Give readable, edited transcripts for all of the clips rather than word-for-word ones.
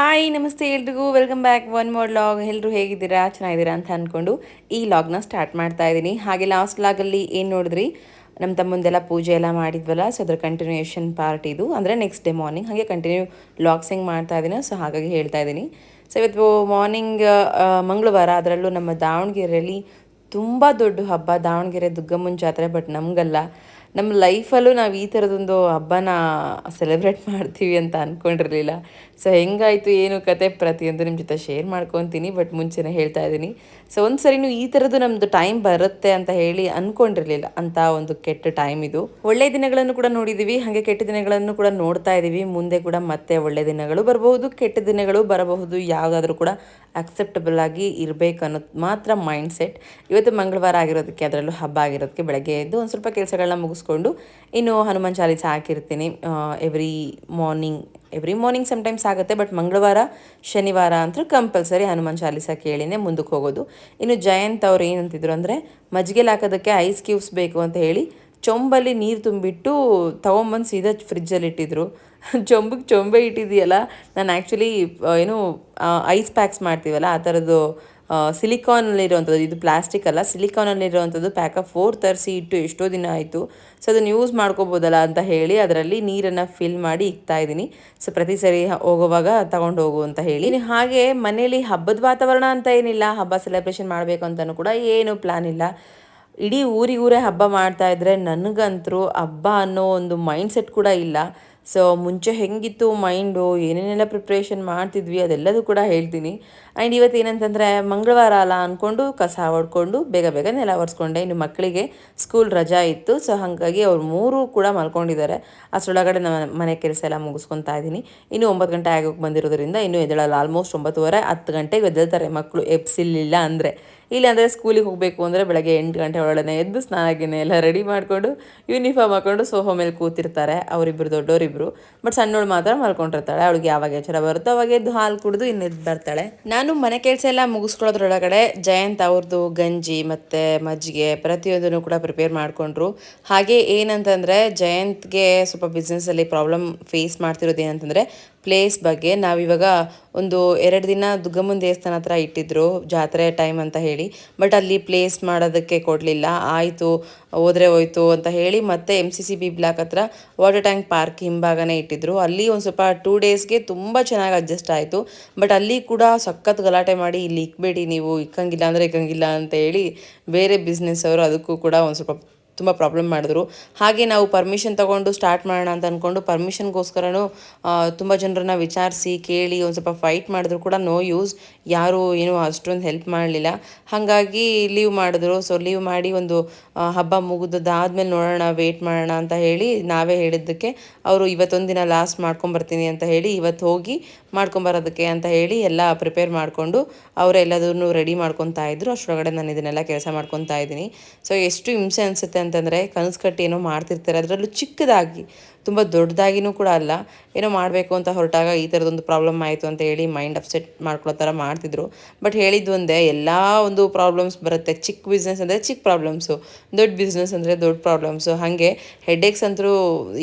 Hi ನಮಸ್ತೆ ಎಲ್ರಿಗೂ welcome back one more log. ಎಲ್ಲರೂ ಹೇಗಿದ್ದೀರಾ, ಚೆನ್ನಾಗಿದ್ದೀರಾ ಅಂತ ಅಂದ್ಕೊಂಡು ಈ ಲಾಗ್ನ ಸ್ಟಾರ್ಟ್ ಮಾಡ್ತಾ ಇದ್ದೀನಿ. ಹಾಗೆ ಲಾಸ್ಟ್ ಲಾಗಲ್ಲಿ ಏನು ನೋಡಿದ್ರಿ, ನಮ್ಮ ತಮ್ಮಂದೆಲ್ಲ ಪೂಜೆ ಎಲ್ಲ ಮಾಡಿದ್ವಲ್ಲ, ಸೊ ಅದ್ರ ಕಂಟಿನ್ಯೂಯೇಷನ್ ಪಾರ್ಟ್ ಇದು. ಅಂದರೆ ನೆಕ್ಸ್ಟ್ ಡೇ ಮಾರ್ನಿಂಗ್ ಹಾಗೆ ಕಂಟಿನ್ಯೂ ಲಾಗ್ಸ್ ಹೆಂಗೆ ಮಾಡ್ತಾ ಇದ್ದೀನಿ, ಸೊ ಹಾಗಾಗಿ ಹೇಳ್ತಾ ಇದ್ದೀನಿ. ಸೊ ಇವತ್ತು ಮಾರ್ನಿಂಗ್ ಮಂಗಳವಾರ, ಅದರಲ್ಲೂ ನಮ್ಮ ದಾವಣಗೆರೆಯಲ್ಲಿ ತುಂಬ ದೊಡ್ಡ ಹಬ್ಬ ದಾವಣಗೆರೆ ದುರ್ಗಮ್ಮನ ಜಾತ್ರೆ. ಬಟ್ ನಮಗಲ್ಲ, ನಮ್ಮ ಲೈಫಲ್ಲೂ ನಾವು ಈ ಥರದೊಂದು ಹಬ್ಬನ ಸೆಲೆಬ್ರೇಟ್ ಮಾಡ್ತೀವಿ ಅಂತ ಅಂದ್ಕೊಂಡಿರಲಿಲ್ಲ. ಸೊ ಹೆಂಗಾಯಿತು ಏನು ಕತೆ ಪ್ರತಿಯೊಂದು ನಿಮ್ಮ ಜೊತೆ ಶೇರ್ ಮಾಡ್ಕೊತೀನಿ. ಬಟ್ ಮುಂಚೆನೇ ಹೇಳ್ತಾ ಇದ್ದೀನಿ, ಸೊ ಒಂದು ಸರಿನೂ ಈ ಥರದ್ದು ನಮ್ಮದು ಟೈಮ್ ಬರುತ್ತೆ ಅಂತ ಹೇಳಿ ಅಂದ್ಕೊಂಡಿರಲಿಲ್ಲ. ಅಂತ ಒಂದು ಕೆಟ್ಟ ಟೈಮ್ ಇದು. ಒಳ್ಳೆ ದಿನಗಳನ್ನು ಕೂಡ ನೋಡಿದ್ದೀವಿ, ಹಾಗೆ ಕೆಟ್ಟ ದಿನಗಳನ್ನು ಕೂಡ ನೋಡ್ತಾ ಇದ್ದೀವಿ. ಮುಂದೆ ಕೂಡ ಮತ್ತೆ ಒಳ್ಳೆ ದಿನಗಳು ಬರಬಹುದು, ಕೆಟ್ಟ ದಿನಗಳು ಬರಬಹುದು. ಯಾವುದಾದ್ರೂ ಕೂಡ ಅಕ್ಸೆಪ್ಟಬಲ್ ಆಗಿ ಇರಬೇಕು ಅನ್ನೋದು ಮಾತ್ರ ಮೈಂಡ್ ಸೆಟ್. ಇವತ್ತು ಮಂಗಳವಾರ ಆಗಿರೋದಕ್ಕೆ, ಅದರಲ್ಲೂ ಹಬ್ಬ ಆಗಿರೋದಕ್ಕೆ ಬೆಳಗ್ಗೆ ಎದ್ದು ಒಂದು ಸ್ವಲ್ಪ ಕೆಲಸಗಳನ್ನ ಮುಗಿಸ್ಕೊಂಡು ಇನ್ನು ಹನುಮಾನ್ ಚಾಲೀಸ ಹಾಕಿರ್ತೀನಿ. ಎವ್ರಿ ಮಾರ್ನಿಂಗ್ ಸಮ್ಟೈಮ್ಸ್ ಆಗುತ್ತೆ, ಬಟ್ ಮಂಗಳವಾರ ಶನಿವಾರ ಅಂತೂ ಕಂಪಲ್ಸರಿ ಹನುಮಾನ್ ಚಾಲೀಸ ಕೇಳಿನೇ ಮುಂದಕ್ಕೆ ಹೋಗೋದು. ಇನ್ನು ಜಯಂತ್ ಅವ್ರು ಏನಂತಿದ್ರು ಅಂದರೆ, ಮಜ್ಜಿಗೆಲಿ ಹಾಕೋದಕ್ಕೆ ಐಸ್ ಕ್ಯೂಬ್ಸ್ ಬೇಕು ಅಂತ ಹೇಳಿ ಚೊಂಬಲ್ಲಿ ನೀರು ತುಂಬಿಟ್ಟು ತೊಗೊಂಬಂದು ಸೀದಾ ಫ್ರಿಜ್ಜಲ್ಲಿ ಇಟ್ಟಿದ್ರು. ಚೊಂಬೆ ಇಟ್ಟಿದೆಯಲ್ಲ, ನಾನು ಆ್ಯಕ್ಚುಲಿ ಏನು ಐಸ್ ಪ್ಯಾಕ್ಸ್ ಮಾಡ್ತೀವಲ್ಲ ಆ ಥರದ್ದು ಸಿಲಿಕಾನಲ್ಲಿರುವಂಥದ್ದು, ಇದು ಪ್ಲಾಸ್ಟಿಕ್ ಅಲ್ಲ, ಸಿಲಿಕಾನಲ್ಲಿರುವಂಥದ್ದು ಪ್ಯಾಕ್ ಆಫ್ 4 ತರಿಸಿ ಇಟ್ಟು ಎಷ್ಟೋ ದಿನ ಆಯಿತು. ಸೊ ಅದನ್ನು ಯೂಸ್ ಮಾಡ್ಕೋಬೋದಲ್ಲ ಅಂತ ಹೇಳಿ ಅದರಲ್ಲಿ ನೀರನ್ನು ಫಿಲ್ ಮಾಡಿ ಇಕ್ತಾ ಇದ್ದೀನಿ. ಸೊ ಪ್ರತಿ ಸರಿ ಹೋಗುವಾಗ ತಗೊಂಡು ಹೋಗು ಅಂತ ಹೇಳಿ. ಹಾಗೆ ಮನೇಲಿ ಹಬ್ಬದ ವಾತಾವರಣ ಅಂತ ಏನಿಲ್ಲ, ಹಬ್ಬ ಸೆಲೆಬ್ರೇಷನ್ ಮಾಡಬೇಕು ಅಂತಲೂ ಕೂಡ ಏನು ಪ್ಲ್ಯಾನ್ ಇಲ್ಲ. ಇಡೀ ಊರಿಗೂರೇ ಹಬ್ಬ ಮಾಡ್ತಾ ಇದ್ರೆ ನನಗಂತರೂ ಹಬ್ಬ ಅನ್ನೋ ಒಂದು ಮೈಂಡ್ ಸೆಟ್ ಕೂಡ ಇಲ್ಲ. ಸೊ ಮುಂಚೆ ಹೆಂಗಿತ್ತು ಮೈಂಡು, ಏನೇನೆಲ್ಲ ಪ್ರಿಪ್ರೇಷನ್ ಮಾಡ್ತಿದ್ವಿ ಅದೆಲ್ಲದೂ ಕೂಡ ಹೇಳ್ತೀನಿ. ಆ್ಯಂಡ್ ಇವತ್ತು ಏನಂತಂದರೆ ಮಂಗಳವಾರ ಅಲ್ಲ ಅಂದ್ಕೊಂಡು ಕಸ ಹೊಡ್ಕೊಂಡು ಬೇಗ ಬೇಗ ನೆಲ ಒರೆಸ್ಕೊಂಡೆ. ಇನ್ನು ಮಕ್ಕಳಿಗೆ ಸ್ಕೂಲ್ ರಜಾ ಇತ್ತು, ಸೊ ಹಾಗಾಗಿ ಅವ್ರು 3 ಕೂಡ ಮಲ್ಕೊಂಡಿದ್ದಾರೆ. ಅಷ್ಟರೊಳಗಡೆ ನಾನು ಮನೆ ಕೆಲಸ ಎಲ್ಲ ಮುಗಿಸ್ಕೊತಾ ಇದ್ದೀನಿ. ಇನ್ನು 9 ಗಂಟೆ ಆಗೋಕ್ಕೆ ಬಂದಿರೋದ್ರಿಂದ ಇನ್ನೂ ಎದ್ದೇಳಲ್ಲ. ಆಲ್ಮೋಸ್ಟ್ 9:30 10 ಗಂಟೆಗೆ ಎದ್ದೇಳ್ತಾರೆ ಮಕ್ಕಳು, ಎಬ್ಸಿಲಿಲ್ಲ ಅಂದರೆ. ಇಲ್ಲಾಂದರೆ ಸ್ಕೂಲಿಗೆ ಹೋಗಬೇಕು ಅಂದರೆ ಬೆಳಗ್ಗೆ 8 ಗಂಟೆ ಒಳಗಡೆ ಎದ್ದು ಸ್ನಾನ ಎಲ್ಲ ರೆಡಿ ಮಾಡಿಕೊಂಡು ಯೂನಿಫಾರ್ಮ್ ಹಾಕ್ಕೊಂಡು ಸೋಫಾ ಮೇಲೆ ಕೂತಿರ್ತಾರೆ ಅವರಿಬ್ಬರು, ದೊಡ್ಡವರಿಬ್ಬರು. ಬಟ್ ಸಣ್ಣವಳು ಮಾತ್ರ ಮಲ್ಕೊಂಡಿರ್ತಾಳೆ. ಅವಳಿಗೆ ಯಾವಾಗ ಎಚ್ಚರ ಬರುತ್ತೋ ಅವಾಗ ಎದ್ದು ಹಾಲು ಕುಡಿದು ಇನ್ನೆದ್ದು ಬರ್ತಾಳೆ. ನಾನು ಮನೆ ಕೆಲಸ ಎಲ್ಲ ಮುಗಿಸ್ಕೊಳ್ಳೋದ್ರೊಳಗಡೆ ಜಯಂತ್ ಅವ್ರದ್ದು ಗಂಜಿ ಮತ್ತು ಮಜ್ಜಿಗೆ ಪ್ರತಿಯೊಂದನ್ನು ಕೂಡ ಪ್ರಿಪೇರ್ ಮಾಡಿಕೊಂಡ್ರು. ಹಾಗೆ ಏನಂತಂದರೆ ಜಯಂತ್ಗೆ ಸ್ವಲ್ಪ ಬಿಸ್ನೆಸ್ಸಲ್ಲಿ ಪ್ರಾಬ್ಲಮ್ ಫೇಸ್ ಮಾಡ್ತಿರೋದು ಏನಂತಂದರೆ ಪ್ಲೇಸ್ ಬಗ್ಗೆ. ನಾವಿವಾಗ ಒಂದು 2 ದಿನ ದುರ್ಗಮ್ಮನ ದೇವಸ್ಥಾನ ಹತ್ರ ಇಟ್ಟಿದ್ರು ಜಾತ್ರೆ ಟೈಮ್ ಅಂತ ಹೇಳಿ, ಬಟ್ ಅಲ್ಲಿ ಪ್ಲೇಸ್ ಮಾಡೋದಕ್ಕೆ ಕೊಡಲಿಲ್ಲ. ಆಯಿತು ಹೋದರೆ ಹೋಯ್ತು ಅಂತ ಹೇಳಿ ಮತ್ತೆ MCCB ಬ್ಲಾಕ್ ಹತ್ರ ವಾಟರ್ ಟ್ಯಾಂಕ್ ಪಾರ್ಕ್ ಹಿಂಭಾಗನೇ ಇಟ್ಟಿದ್ರು. ಅಲ್ಲಿ ಒಂದು ಸ್ವಲ್ಪ 2 ಡೇಸ್ಗೆ ತುಂಬ ಚೆನ್ನಾಗಿ ಅಡ್ಜಸ್ಟ್ ಆಯಿತು. ಬಟ್ ಅಲ್ಲಿ ಕೂಡ ಸಖತ್ ಗಲಾಟೆ ಮಾಡಿ, ಇಲ್ಲಿ ಇಕ್ಬೇಡಿ ನೀವು, ಇಕ್ಕಂಗಿಲ್ಲ ಅಂದರೆ ಇಕ್ಕಂಗಿಲ್ಲ ಅಂತ ಹೇಳಿ ಬೇರೆ ಬಿಸ್ನೆಸ್ ಅವರು ಅದಕ್ಕೂ ಕೂಡ ಒಂದು ಸ್ವಲ್ಪ ತುಂಬ ಪ್ರಾಬ್ಲಮ್ ಮಾಡಿದ್ರು. ಹಾಗೆ ನಾವು ಪರ್ಮಿಷನ್ ತೊಗೊಂಡು ಸ್ಟಾರ್ಟ್ ಮಾಡೋಣ ಅಂತ ಅಂದ್ಕೊಂಡು ಪರ್ಮಿಷನ್ಗೋಸ್ಕರನೂ ತುಂಬ ಜನರನ್ನ ವಿಚಾರಿಸಿ ಕೇಳಿ ಒಂದು ಸ್ವಲ್ಪ ಫೈಟ್ ಮಾಡಿದ್ರು ಕೂಡ ನೋ ಯೂಸ್. ಯಾರೂ ಏನೂ ಅಷ್ಟೊಂದು ಹೆಲ್ಪ್ ಮಾಡಲಿಲ್ಲ. ಹಾಗಾಗಿ ಲೀವ್ ಮಾಡಿದ್ರು. ಸೊ ಲೀವ್ ಮಾಡಿ ಒಂದು ಹಬ್ಬ ಮುಗಿದಾದ್ಮೇಲೆ ನೋಡೋಣ, ವೇಟ್ ಮಾಡೋಣ ಅಂತ ಹೇಳಿ ನಾವೇ ಹೇಳಿದ್ದಕ್ಕೆ ಅವರು ಇವತ್ತೊಂದು ದಿನ ಲಾಸ್ಟ್ ಮಾಡ್ಕೊಂಬರ್ತೀನಿ ಅಂತ ಹೇಳಿ ಇವತ್ತು ಹೋಗಿ ಮಾಡ್ಕೊಂಬರೋದಕ್ಕೆ ಅಂತ ಹೇಳಿ ಎಲ್ಲ ಪ್ರಿಪೇರ್ ಮಾಡಿಕೊಂಡು ಅವರೆಲ್ಲದನ್ನು ರೆಡಿ ಮಾಡ್ಕೊತಾ ಇದ್ರು. ಅಷ್ಟರೊಳಗಡೆ ನಾನು ಇದನ್ನೆಲ್ಲ ಕೆಲಸ ಮಾಡ್ಕೊತಾ ಇದ್ದೀನಿ. ಸೊ ಎಷ್ಟು ಹಿಂಸೆ ಅನಿಸುತ್ತೆ ಅಂತಂದರೆ, ಕನಸು ಕಟ್ಟಿ ಏನೋ ಮಾಡ್ತಿರ್ತಾರೆ, ಅದರಲ್ಲೂ ಚಿಕ್ಕದಾಗಿ, ತುಂಬ ದೊಡ್ಡದಾಗಿನೂ ಕೂಡ ಅಲ್ಲ, ಏನೋ ಮಾಡಬೇಕು ಅಂತ ಹೊರಟಾಗ ಈ ಥರದೊಂದು ಪ್ರಾಬ್ಲಮ್ ಆಯಿತು ಅಂತ ಹೇಳಿ ಮೈಂಡ್ ಅಪ್ಸೆಟ್ ಮಾಡ್ಕೊಳ್ಳೋ ಥರ ಮಾಡ್ತಿದ್ರು. ಬಟ್ ಹೇಳಿದ್ದು ಒಂದೇ, ಎಲ್ಲ ಒಂದು ಪ್ರಾಬ್ಲಮ್ಸ್ ಬರುತ್ತೆ. ಚಿಕ್ಕ ಬಿಸ್ನೆಸ್ ಅಂದರೆ ಚಿಕ್ಕ ಪ್ರಾಬ್ಲಮ್ಸು, ದೊಡ್ಡ ಬಿಸ್ನೆಸ್ ಅಂದರೆ ದೊಡ್ಡ ಪ್ರಾಬ್ಲಮ್ಸು. ಹಾಗೆ ಹೆಡ್ಏಕ್ಸ್ ಅಂತೂ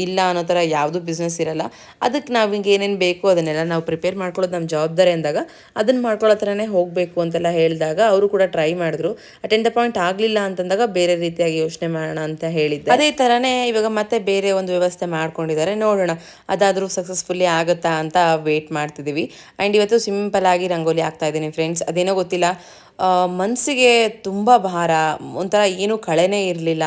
ಇಲ್ಲ ಅನ್ನೋ ಥರ ಯಾವುದೂ ಬಿಸ್ನೆಸ್ ಇರಲ್ಲ. ಅದಕ್ಕೆ ನಾವು ಹಿಂಗೆ ಏನೇನು ಬೇಕು ಅದನ್ನೆಲ್ಲ ನಾವು ಪ್ರಿಪೇರ್ ಮಾಡ್ಕೊಳ್ಳೋದು ನಮ್ಮ ಜವಾಬ್ದಾರಿ ಅಂದಾಗ ಅದನ್ನು ಮಾಡ್ಕೊಳ್ಳೋ ಥರನೇ ಹೋಗಬೇಕು ಅಂತೆಲ್ಲ ಹೇಳಿದಾಗ ಅವರು ಕೂಡ ಟ್ರೈ ಮಾಡಿದ್ರು. ಅಟೆಂಡ್ ದ ಪಾಯಿಂಟ್ ಆಗಲಿಲ್ಲ ಅಂತಂದಾಗ ಬೇರೆ ರೀತಿಯಾಗಿ ಯೋಚನೆ ಮಾಡೋಣ ಅಂತ ಹೇಳಿದ್ದೆ. ಅದೇ ಥರನೇ ಇವಾಗ ಮತ್ತೆ ಬೇರೆ ಒಂದು ವ್ಯವಸ್ಥೆ ಮಾಡ್ಕೊಂಡಿದ್ದಾರೆ. ನೋಡೋಣ ಅದಾದರೂ ಸಕ್ಸಸ್ಫುಲ್ಲಿ ಆಗುತ್ತಾ ಅಂತ ವೇಟ್ ಮಾಡ್ತಿದ್ದೀವಿ. ಆ್ಯಂಡ್ ಇವತ್ತು ಸಿಂಪಲ್ ಆಗಿ ರಂಗೋಲಿ ಹಾಕ್ತಾ ಇದ್ದೀನಿ ಫ್ರೆಂಡ್ಸ್. ಅದೇನೋ ಗೊತ್ತಿಲ್ಲ, ಮನಸ್ಸಿಗೆ ತುಂಬ ಭಾರ, ಒಂಥರ ಏನೂ ಕಳೆನೇ ಇರಲಿಲ್ಲ,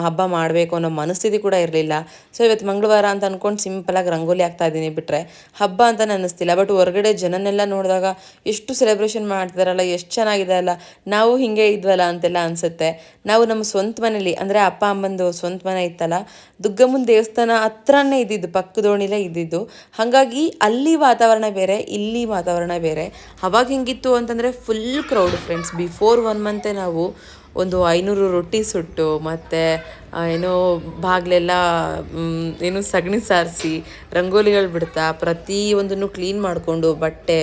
ಹಬ್ಬ ಮಾಡಬೇಕು ಅನ್ನೋ ಮನಸ್ಥಿತಿ ಕೂಡ ಇರಲಿಲ್ಲ. ಸೊ ಇವತ್ತು ಮಂಗಳವಾರ ಅಂತ ಅಂದ್ಕೊಂಡು ಸಿಂಪಲಾಗಿ ರಂಗೋಲಿ ಹಾಕ್ತಾ ಇದ್ದೀನಿ, ಬಿಟ್ಟರೆ ಹಬ್ಬ ಅಂತ ಅನ್ನಿಸ್ತಿಲ್ಲ. ಬಟ್ ಹೊರಗಡೆ ಜನನೆಲ್ಲ ನೋಡಿದಾಗ ಎಷ್ಟು ಸೆಲೆಬ್ರೇಷನ್ ಮಾಡ್ತಿದಾರಲ್ಲ, ಎಷ್ಟು ಚೆನ್ನಾಗಿದೆ ಅಲ್ಲ, ನಾವು ಹೀಗೆ ಇದ್ವಲ್ಲ ಅಂತೆಲ್ಲ ಅನಿಸುತ್ತೆ. ನಾವು ನಮ್ಮ ಸ್ವಂತ ಮನೇಲಿ ಅಂದರೆ ಅಪ್ಪ ಅಮ್ಮಂದು ಸ್ವಂತ ಮನೆ ಇತ್ತಲ್ಲ, ದುರ್ಗಮ್ಮನ ದೇವಸ್ಥಾನ ಹತ್ರನೇ ಇದ್ದಿದ್ದು, ಪಕ್ಕದೋಣಿಲೇ ಇದ್ದಿದ್ದು. ಹಾಗಾಗಿ ಅಲ್ಲಿ ವಾತಾವರಣ ಬೇರೆ, ಇಲ್ಲಿ ವಾತಾವರಣ ಬೇರೆ. ಅವಾಗ ಹೆಂಗಿತ್ತು ಅಂತಂದರೆ ಫುಲ್ ಕ್ರೌಡ್ ಫ್ರೆಂಡ್ಸ್. ಬಿಫೋರ್ 1 ಮಂತೆ ನಾವು ಒಂದು 500 ರೊಟ್ಟಿ ಸುಟ್ಟು ಮತ್ತು ಏನೋ ಬಾಗಿಲೆಲ್ಲ ಏನು ಸಗಣಿ ಸಾರಿಸಿ ರಂಗೋಲಿಗಳು ಬಿಡ್ತಾ ಪ್ರತಿಯೊಂದನ್ನು ಕ್ಲೀನ್ ಮಾಡಿಕೊಂಡು ಬಟ್ಟೆ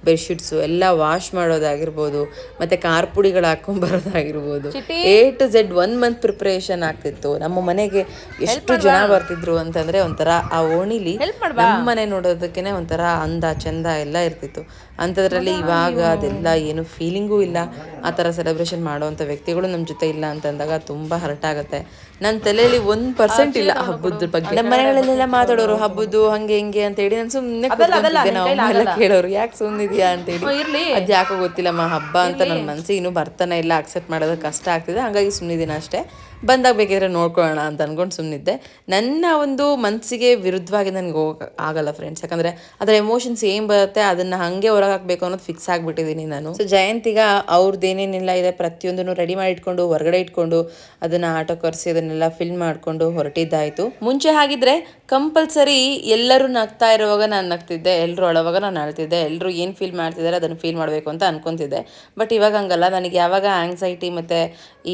ಬೆಡ್ಶೀಟ್ಸು ಎಲ್ಲ ವಾಶ್ ಮಾಡೋದಾಗಿರ್ಬೋದು ಮತ್ತು ಖಾರ ಪುಡಿಗಳು ಹಾಕ್ಕೊಂಬರೋದಾಗಿರ್ಬೋದು A to Z 1 month preparation ಆಗ್ತಿತ್ತು. ನಮ್ಮ ಮನೆಗೆ ಎಷ್ಟು ಜನ ಬರ್ತಿದ್ರು ಅಂತಂದರೆ ಒಂಥರ ಆ ಓಣಿಲಿ ನಮ್ಮ ಮನೆ ನೋಡೋದಕ್ಕೇ ಒಂಥರ ಅಂದ ಚಂದ ಎಲ್ಲ ಇರ್ತಿತ್ತು. ಅಂಥದ್ರಲ್ಲಿ ಇವಾಗ ಅದೆಲ್ಲ ಏನು ಫೀಲಿಂಗೂ ಇಲ್ಲ. ಆ ಥರ ಸೆಲೆಬ್ರೇಷನ್ ಮಾಡೋವಂಥ ವ್ಯಕ್ತಿಗಳು ನಮ್ಮ ಜೊತೆ ಇಲ್ಲ ಅಂತಂದಾಗ ತುಂಬ ಹರ್ಟ್ ಆಗುತ್ತೆ. ನನ್ನ ತಲೆಯಲ್ಲಿ 1% ಇಲ್ಲ ಹಬ್ಬದ ಬಗ್ಗೆ. ನಮ್ಮ ಮನೆಗಳಲ್ಲೆಲ್ಲ ಮಾತಾಡೋರು ಹಬ್ಬದ್ದು ಹಂಗೆ ಹಿಂಗೆ ಅಂತ ಹೇಳಿ ನಾನು ಸುಮ್ಮನೆ ಕೂತ್ಕೊಂಡಿದ್ದೆ. ನಾವು ಎಲ್ಲ ಕೇಳೋರು ಯಾಕೆ ಸುಮ್ಮನಿದ್ಯಾ ಅಂತೇಳಿ. ಅದು ಯಾಕೋ ಗೊತ್ತಿಲ್ಲಮ್ಮ, ಹಬ್ಬ ಅಂತ ನನ್ನ ಮನಸ್ಸಿಗೆ ಇನ್ನೂ ಬರ್ತಾನೆ ಇಲ್ಲ, ಅಕ್ಸೆಪ್ಟ್ ಮಾಡೋದಕ್ಕೆ ಕಷ್ಟ ಆಗ್ತಿದೆ, ಹಾಗಾಗಿ ಸುಮ್ಮನಿದ್ದೀನಿ ಅಷ್ಟೇ. ಬಂದಾಗ ಬೇಕಿದ್ರೆ ನೋಡ್ಕೊಳ್ಳೋಣ ಅಂತ ಅಂದ್ಕೊಂಡು ಸುಮ್ಮನಿದ್ದೆ. ನನ್ನ ಒಂದು ಮನಸ್ಸಿಗೆ ವಿರುದ್ಧವಾಗಿ ನನಗೆ ಆಗಲ್ಲ ಫ್ರೆಂಡ್ಸ್, ಯಾಕಂದರೆ ಅದರ ಎಮೋಷನ್ಸ್ ಏನು ಬರುತ್ತೆ ಅದನ್ನು ಹಾಗೆ ಹೊರಗೆ ಹಾಕಬೇಕು ಅನ್ನೋದು ಫಿಕ್ಸ್ ಆಗಿಬಿಟ್ಟಿದ್ದೀನಿ ನಾನು. ಸೊ ಜಯಂತಿಗ ಅವ್ರದ್ದು ಏನೇನೆಲ್ಲ ಇದೆ ಪ್ರತಿಯೊಂದನ್ನು ರೆಡಿ ಮಾಡಿ ಇಟ್ಕೊಂಡು ಹೊರಗಡೆ ಇಟ್ಕೊಂಡು ಅದನ್ನು ಆಟೋ ಕರೆಸಿ ಅದನ್ನೆಲ್ಲ ಫಿಲ್ ಮಾಡಿಕೊಂಡು ಹೊರಟಿದ್ದಾಯಿತು. ಮುಂಚೆ ಹಾಗಿದ್ರೆ ಕಂಪಲ್ಸರಿ ಎಲ್ಲರೂ ನಗ್ತಾ ಇರುವಾಗ ನಾನು ನಗ್ತಿದ್ದೆ, ಎಲ್ಲರೂ ಅಳುವಾಗ ನಾನು ಅಳ್ತಿದ್ದೆ, ಎಲ್ಲರೂ ಏನು ಫೀಲ್ ಮಾಡ್ತಿದ್ದಾರೆ ಅದನ್ನು ಫೀಲ್ ಮಾಡಬೇಕು ಅಂತ ಅನ್ಕೊತಿದ್ದೆ. ಬಟ್ ಇವಾಗ ಹಂಗಲ್ಲ. ನನಗೆ ಯಾವಾಗ ಆಂಗ್ಸೈಟಿ ಮತ್ತು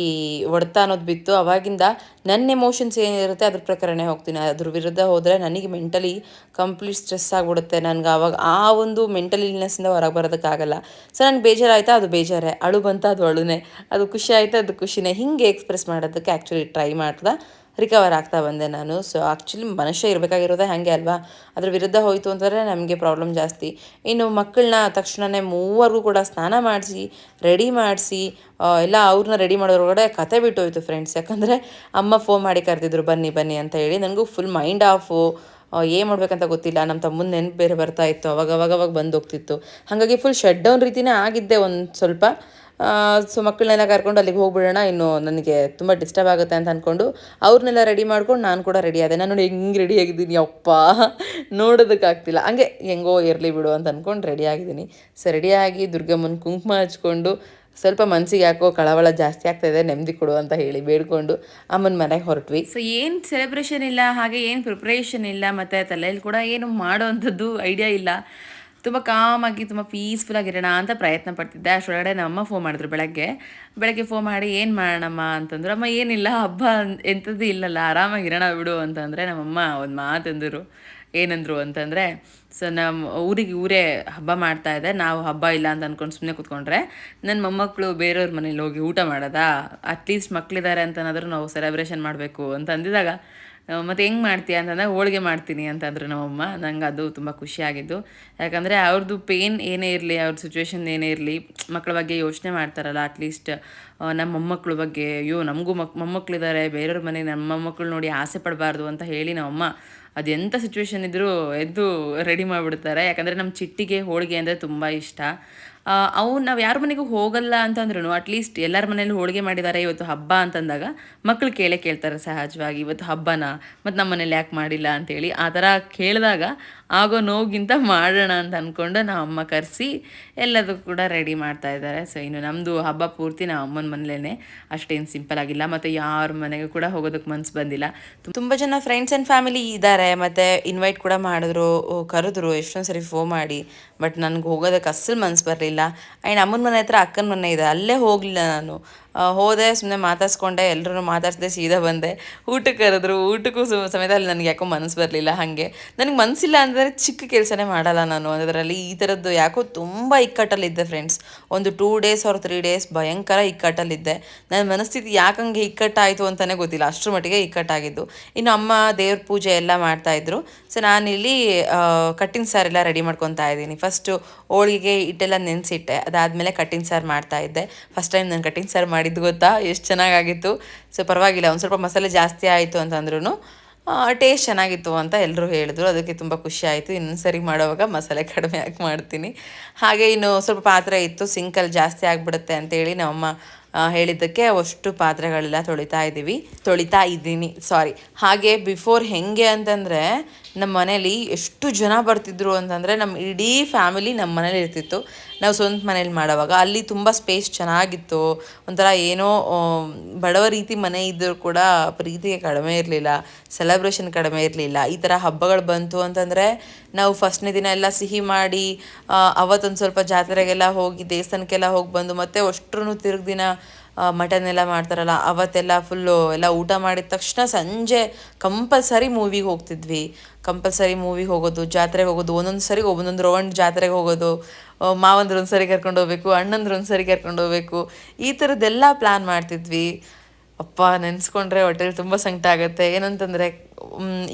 ಈ ಹೊಡೆತ ಅನ್ನೋದು ಬಿತ್ತು ಅವಾಗಿಂದ ನನ್ನ ಎಮೋಷನ್ಸ್ ಏನಿರುತ್ತೆ ಅದ್ರ ಪ್ರಕಾರನೇ ಹೋಗ್ತೀನಿ. ಅದ್ರ ವಿರುದ್ಧ ಹೋದರೆ ನನಗೆ ಮೆಂಟಲಿ ಕಂಪ್ಲೀಟ್ ಸ್ಟ್ರೆಸ್ ಆಗಿಬಿಡುತ್ತೆ. ನನಗೆ ಆವಾಗ ಆ ಒಂದು ಮೆಂಟಲ್ ಇಲ್ನೆಸ್ಸಿಂದ ಹೊರಗೆ ಬರೋದಕ್ಕಾಗಲ್ಲ. ಸೊ ನನಗೆ ಬೇಜಾರಾಯಿತಾ ಅದು ಬೇಜಾರೇ, ಅಳು ಬಂತ ಅದು ಅಳುನೇ, ಅದು ಖುಷಿ ಆಯಿತಾ ಅದು ಖುಷಿನೇ, ಹೀಗೆ ಎಕ್ಸ್ಪ್ರೆಸ್ ಮಾಡೋದಕ್ಕೆ ಆ್ಯಕ್ಚುಲಿ ಟ್ರೈ ಮಾಡ್ದೆ, ರಿಕವರ್ ಆಗ್ತಾ ಬಂದೆ ನಾನು. ಸೊ ಆ್ಯಕ್ಚುಲಿ ಮನುಷ್ಯ ಇರಬೇಕಾಗಿರೋದೇ ಹಾಗೆ ಅಲ್ವಾ. ಅದ್ರ ವಿರುದ್ಧ ಹೋಯಿತು ಅಂತಂದರೆ ನಮಗೆ ಪ್ರಾಬ್ಲಮ್ ಜಾಸ್ತಿ. ಇನ್ನು ಮಕ್ಕಳನ್ನ ತಕ್ಷಣವೇ ಮೂವರೆಗೂ ಕೂಡ ಸ್ನಾನ ಮಾಡಿಸಿ ರೆಡಿ ಮಾಡಿಸಿ ಎಲ್ಲ ಅವ್ರನ್ನ ರೆಡಿ ಮಾಡೋದ್ರೊಳಗಡೆ ಕತೆ ಬಿಟ್ಟು ಹೋಯ್ತು ಫ್ರೆಂಡ್ಸ್. ಯಾಕಂದರೆ ಅಮ್ಮ ಫೋನ್ ಮಾಡಿ ಕರೆದಿದ್ರು ಬನ್ನಿ ಬನ್ನಿ ಅಂತ ಹೇಳಿ. ನನಗೂ ಫುಲ್ ಮೈಂಡ್ ಆಫು, ಏನು ಮಾಡ್ಬೇಕಂತ ಗೊತ್ತಿಲ್ಲ. ನಮ್ಮ ತಮ್ಮನ ನೆನಪು ಬೇರೆ ಬರ್ತಾ ಇತ್ತು, ಅವಾಗವಾಗ ಬಂದು ಹೋಗ್ತಿತ್ತು. ಹಾಗಾಗಿ ಫುಲ್ ಶಟ್ ಡೌನ್ ರೀತಿಯೇ ಆಗಿದ್ದೆ ಒಂದು ಸ್ವಲ್ಪ. ಸೊ ಮಕ್ಕಳನ್ನೆಲ್ಲ ಕರ್ಕೊಂಡು ಅಲ್ಲಿಗೆ ಹೋಗ್ಬಿಡೋಣ, ಇನ್ನು ನನಗೆ ತುಂಬ ಡಿಸ್ಟರ್ಬ್ ಆಗುತ್ತೆ ಅಂತ ಅಂದ್ಕೊಂಡು ಅವ್ರನ್ನೆಲ್ಲ ರೆಡಿ ಮಾಡ್ಕೊಂಡು ನಾನು ಕೂಡ ರೆಡಿ ಆದೆ. ನಾನು ನೋಡಿ ಹೆಂಗೆ ರೆಡಿ ಆಗಿದ್ದೀನಿ, ಅಪ್ಪ ನೋಡೋದಕ್ಕಾಗ್ತಿಲ್ಲ, ಹಂಗೆ ಹೆಂಗೋ ಇರಲಿ ಬಿಡು ಅಂತ ಅಂದ್ಕೊಂಡು ರೆಡಿ ಆಗಿದ್ದೀನಿ. ಸೊ ರೆಡಿಯಾಗಿ ದುರ್ಗಮ್ಮನ ಕುಂಕುಮ ಹಚ್ಕೊಂಡು ಸ್ವಲ್ಪ ಮನಸ್ಸಿಗೆ ಯಾಕೋ ಕಳವಳ ಜಾಸ್ತಿ ಆಗ್ತಾಯಿದೆ, ನೆಮ್ಮದಿ ಕೊಡು ಅಂತ ಹೇಳಿ ಬೇಡ್ಕೊಂಡು ಅಮ್ಮನ ಮನೆಗೆ ಹೊರಟ್ವಿ. ಸೊ ಏನು ಸೆಲೆಬ್ರೇಷನ್ ಇಲ್ಲ, ಹಾಗೆ ಏನು ಪ್ರಿಪ್ರೇಷನ್ ಇಲ್ಲ, ಮತ್ತು ತಲೆಯಲ್ಲಿ ಕೂಡ ಏನು ಮಾಡೋ ಅಂಥದ್ದು ಐಡಿಯಾ ಇಲ್ಲ. ತುಂಬ ಕಾಮಾಗಿ ತುಂಬ ಪೀಸ್ಫುಲ್ಲಾಗಿರೋಣ ಅಂತ ಪ್ರಯತ್ನ ಪಡ್ತಿದ್ದೆ. ಅಷ್ಟೊಳಗಡೆ ನಮ್ಮಮ್ಮ ಫೋನ್ ಮಾಡಿದ್ರು ಬೆಳಗ್ಗೆ ಫೋನ್ ಮಾಡಿ ಏನು ಮಾಡೋಣಮ್ಮ ಅಂತಂದ್ರು. ಅಮ್ಮ ಏನಿಲ್ಲ, ಹಬ್ಬ ಎಂಥದ್ದು ಇಲ್ಲಲ್ಲ, ಆರಾಮಾಗಿರೋಣ ಬಿಡು ಅಂತಂದರೆ ನಮ್ಮಮ್ಮ ಒಂದು ಮಾತಂದರು. ಏನಂದರು ಅಂತಂದರೆ, ಸೊ ನಮ್ಮ ಊರೇ ಹಬ್ಬ ಮಾಡ್ತಾಯಿದೆ, ನಾವು ಹಬ್ಬ ಇಲ್ಲ ಅಂತ ಅಂದ್ಕೊಂಡು ಸುಮ್ಮನೆ ಕೂತ್ಕೊಂಡ್ರೆ ನನ್ನ ಮೊಮ್ಮಕ್ಕಳು ಬೇರೆಯವ್ರ ಮನೇಲಿ ಹೋಗಿ ಊಟ ಮಾಡೋದಾ, ಅಟ್ಲೀಸ್ಟ್ ಮಕ್ಕಳಿದ್ದಾರೆ ಅಂತನಾದರೂ ನಾವು ಸೆಲೆಬ್ರೇಷನ್ ಮಾಡಬೇಕು ಅಂತ ಅಂದಿದಾಗ, ಮತ್ತು ಹೆಂಗೆ ಮಾಡ್ತೀಯ ಅಂತಂದಾಗ ಹೋಳಿಗೆ ಮಾಡ್ತೀನಿ ಅಂತಂದರು ನಮ್ಮಮ್ಮ. ನಂಗೆ ಅದು ತುಂಬ ಖುಷಿಯಾಗಿದ್ದು. ಯಾಕಂದರೆ ಅವ್ರದ್ದು ಪೇನ್ ಏನೇ ಇರಲಿ, ಅವ್ರ ಸಿಚುವೇಶನ್ ಏನೇ ಇರಲಿ, ಮಕ್ಕಳ ಬಗ್ಗೆ ಯೋಚನೆ ಮಾಡ್ತಾರಲ್ಲ ಅಟ್ಲೀಸ್ಟ್. ನಮ್ಮ ಮೊಮ್ಮಕ್ಕಳ ಬಗ್ಗೆ, ಅಯ್ಯೋ ನಮಗೂ ಮೊಮ್ಮಕ್ಕಳಿದ್ದಾರೆ, ಬೇರೆಯವ್ರ ಮನೆಗೆ ನಮ್ಮ ಮೊಮ್ಮಕ್ಕಳು ನೋಡಿ ಆಸೆ ಪಡಬಾರ್ದು ಅಂತ ಹೇಳಿ ನಮ್ಮಮ್ಮ ಅದು ಎಂಥ ಸಿಚುವೇಶನ್ ಇದ್ದರೂ ಎದ್ದು ರೆಡಿ ಮಾಡಿಬಿಡ್ತಾರೆ. ಯಾಕಂದರೆ ನಮ್ಮ ಚಿಟ್ಟಿಗೆ ಹೋಳಿಗೆ ಅಂದರೆ ತುಂಬ ಇಷ್ಟ. ನಾವು ಯಾರ ಮನೆಗೂ ಹೋಗಲ್ಲ ಅಂತಂದ್ರೂ ಅಟ್ಲೀಸ್ಟ್ ಎಲ್ಲರ ಮನೇಲಿ ಹೋಳಿಗೆ ಮಾಡಿದ್ದಾರೆ ಇವತ್ತು ಹಬ್ಬ ಅಂತಂದಾಗ ಮಕ್ಕಳು ಕೇಳ್ತಾರೆ ಸಹಜವಾಗಿ, ಇವತ್ತು ಹಬ್ಬನ ಮತ್ತು ನಮ್ಮ ಮನೇಲಿ ಯಾಕೆ ಮಾಡಿಲ್ಲ ಅಂತೇಳಿ. ಆ ಥರ ಕೇಳಿದಾಗ ಆಗೋ ನೋವಿಗಿಂತ ಮಾಡೋಣ ಅಂತ ಅಂದ್ಕೊಂಡು ನಾವು ಅಮ್ಮ ಕರೆಸಿ ಎಲ್ಲದೂ ಕೂಡ ರೆಡಿ ಮಾಡ್ತಾ ಇದ್ದಾರೆ. ಸೊ ಇನ್ನು ನಮ್ಮದು ಹಬ್ಬ ಪೂರ್ತಿ ನಾವು ಅಮ್ಮನ ಮನೇಲೇ, ಅಷ್ಟೇನು ಸಿಂಪಲ್ ಆಗಿಲ್ಲ, ಮತ್ತು ಯಾರ ಮನೆಗೂ ಕೂಡ ಹೋಗೋದಕ್ಕೆ ಮನಸ್ಸು ಬಂದಿಲ್ಲ. ತುಂಬ ಜನ ಫ್ರೆಂಡ್ಸ್ ಆ್ಯಂಡ್ ಫ್ಯಾಮಿಲಿ ಇದ್ದಾರೆ, ಮತ್ತು ಇನ್ವೈಟ್ ಕೂಡ ಮಾಡಿದ್ರು, ಕರೆದ್ರು ಎಷ್ಟೊಂದು ಸರಿ ಫೋನ್ ಮಾಡಿ. ಬಟ್ ನನಗೆ ಹೋಗೋದಕ್ಕೆ ಅಸ್ಸಲು ಮನಸ್ಸು ಬರಲಿಲ್ಲ. ಆ್ಯಂಡ್ ಅಮ್ಮನ ಮನೆ ಹತ್ರ ಅಕ್ಕನ ಮನೆ ಇದೆ, ಅಲ್ಲೇ ಹೋಗಲಿಲ್ಲ ನಾನು. ಹೋದೆ, ಸುಮ್ಮನೆ ಮಾತಾಡ್ಸ್ಕೊಂಡೆ, ಎಲ್ಲರೂ ಮಾತಾಡಿಸ್ದೆ, ಸೀದಾ ಬಂದೆ. ಊಟಕ್ಕೆ ಕರೆದ್ರು, ಊಟಕ್ಕೂ ಸಮೇತ ಅಲ್ಲಿ ನನಗೆ ಯಾಕೋ ಮನಸ್ಸು ಬರಲಿಲ್ಲ. ಹಾಗೆ ನನಗೆ ಮನಸ್ಸಿಲ್ಲ ಅಂದರೆ ಚಿಕ್ಕ ಕೆಲಸನೇ ಮಾಡಲ್ಲ ನಾನು. ಅದರಲ್ಲಿ ಈ ಥರದ್ದು ಯಾಕೋ ತುಂಬ ಇಕ್ಕಟ್ಟಲ್ಲಿದ್ದೆ ಫ್ರೆಂಡ್ಸ್. ಒಂದು 2 days or 3 days ಭಯಂಕರ ಇಕ್ಕಟ್ಟಲ್ಲಿದ್ದೆ. ನನ್ನ ಮನಸ್ಥಿತಿ ಯಾಕಂಗೆ ಇಕ್ಕಟ್ಟಾಯಿತು ಅಂತಲೇ ಗೊತ್ತಿಲ್ಲ, ಅಷ್ಟರ ಮಟ್ಟಿಗೆ ಇಕ್ಕಟ್ಟಾಗಿದ್ದು. ಇನ್ನು ಅಮ್ಮ ದೇವ್ರ ಪೂಜೆ ಎಲ್ಲ ಮಾಡ್ತಾಯಿದ್ರು. ಸೊ ನಾನಿಲ್ಲಿ ಕಟ್ಟಿನ ಸಾರೆಲ್ಲ ರೆಡಿ ಮಾಡ್ಕೊತಾ ಇದ್ದೀನಿ. ಫಸ್ಟು ಹೋಳಿಗೆ ಹಿಟ್ಟೆಲ್ಲ ನೆನೆಸಿಟ್ಟೆ, ಅದಾದಮೇಲೆ ಕಟ್ಟಿನ ಸಾರು ಮಾಡ್ತಾಯಿದ್ದೆ. ಫಸ್ಟ್ ಟೈಮ್ ನಾನು ಕಟ್ಟಿನ ಸಾರು ಮಾಡಿದ್ದು ಗೊತ್ತಾ, ಎಷ್ಟು ಚೆನ್ನಾಗಾಗಿತ್ತು. ಸೊ ಪರವಾಗಿಲ್ಲ, ಒಂದು ಸ್ವಲ್ಪ ಮಸಾಲೆ ಜಾಸ್ತಿ ಆಯಿತು ಅಂತಂದ್ರೂ ಟೇಸ್ಟ್ ಚೆನ್ನಾಗಿತ್ತು ಅಂತ ಎಲ್ಲರೂ ಹೇಳಿದ್ರು. ಅದಕ್ಕೆ ತುಂಬ ಖುಷಿ ಆಯಿತು. ಇನ್ನೊಂದು ಸರಿ ಮಾಡೋವಾಗ ಮಸಾಲೆ ಕಡಿಮೆ ಹಾಕಿ ಮಾಡ್ತೀನಿ. ಹಾಗೆ ಇನ್ನು ಸ್ವಲ್ಪ ಪಾತ್ರೆ ಇತ್ತು, ಸಿಂಕಲ್ಲಿ ಜಾಸ್ತಿ ಆಗಿಬಿಡುತ್ತೆ ಅಂತೇಳಿ ನಮ್ಮಮ್ಮ ಹೇಳಿದ್ದಕ್ಕೆ ಅಷ್ಟು ಪಾತ್ರೆಗಳೆಲ್ಲ ತೊಳಿತಾ ಇದ್ದೀನಿ. ಹಾಗೆ ಬಿಫೋರ್ ಹೆಂಗೆ ಅಂತಂದರೆ ನಮ್ಮ ಮನೇಲಿ ಎಷ್ಟು ಜನ ಬರ್ತಿದ್ರು ಅಂತಂದರೆ ನಮ್ಮ ಇಡೀ ಫ್ಯಾಮಿಲಿ ನಮ್ಮ ಮನೇಲಿ ಇರ್ತಿತ್ತು. ನಾವು ಸ್ವಂತ ಮನೇಲಿ ಮಾಡೋವಾಗ ಅಲ್ಲಿ ತುಂಬ ಸ್ಪೇಸ್ ಚೆನ್ನಾಗಿತ್ತು. ಒಂಥರ ಏನೋ ಬಡವ ರೀತಿ ಮನೆ ಇದ್ದರೂ ಕೂಡ ಪ್ರೀತಿಗೆ ಕಡಿಮೆ ಇರಲಿಲ್ಲ, ಸೆಲೆಬ್ರೇಷನ್ ಕಡಿಮೆ ಇರಲಿಲ್ಲ. ಈ ಥರ ಹಬ್ಬಗಳು ಬಂತು ಅಂತಂದರೆ ನಾವು ಫಸ್ಟ್ನೇ ದಿನ ಎಲ್ಲ ಸಿಹಿ ಮಾಡಿ ಅವತ್ತೊಂದು ಸ್ವಲ್ಪ ಜಾತ್ರೆಗೆಲ್ಲ ಹೋಗಿ ದೇವಸ್ಥಾನಕ್ಕೆಲ್ಲ ಹೋಗಿ ಬಂದು ಮತ್ತೆ ಅಷ್ಟ್ರೂ ತಿರುಗಿ ದಿನ ಮಟನ್ ಎಲ್ಲ ಮಾಡ್ತಾರಲ್ಲ ಅವತ್ತೆಲ್ಲ ಫುಲ್ಲು ಎಲ್ಲ ಊಟ ಮಾಡಿದ ತಕ್ಷಣ ಸಂಜೆ ಕಂಪಲ್ಸರಿ ಮೂವಿಗೆ ಹೋಗ್ತಿದ್ವಿ. ಕಂಪಲ್ಸರಿ ಮೂವಿಗೆ ಹೋಗೋದು, ಜಾತ್ರೆಗೆ ಹೋಗೋದು, ಒಂದೊಂದು ಸರಿ ಒಂದೊಂದು ರೌಂಡ್ ಜಾತ್ರೆಗೆ ಹೋಗೋದು, ಮಾವಂದ್ರು ಒಂದು ಸರಿ ಕರ್ಕೊಂಡು ಹೋಗ್ಬೇಕು, ಅಣ್ಣಂದ್ರು ಒಂದು ಸರಿ ಕರ್ಕೊಂಡು ಹೋಗ್ಬೇಕು, ಈ ಥರದ್ದೆಲ್ಲ ಪ್ಲ್ಯಾನ್ ಮಾಡ್ತಿದ್ವಿ. ಅಪ್ಪ ನೆನೆಸ್ಕೊಂಡ್ರೆ ಹೊಟ್ಟೆಲಿ ತುಂಬ ಸಂಕಟ ಆಗುತ್ತೆ. ಏನಂತಂದರೆ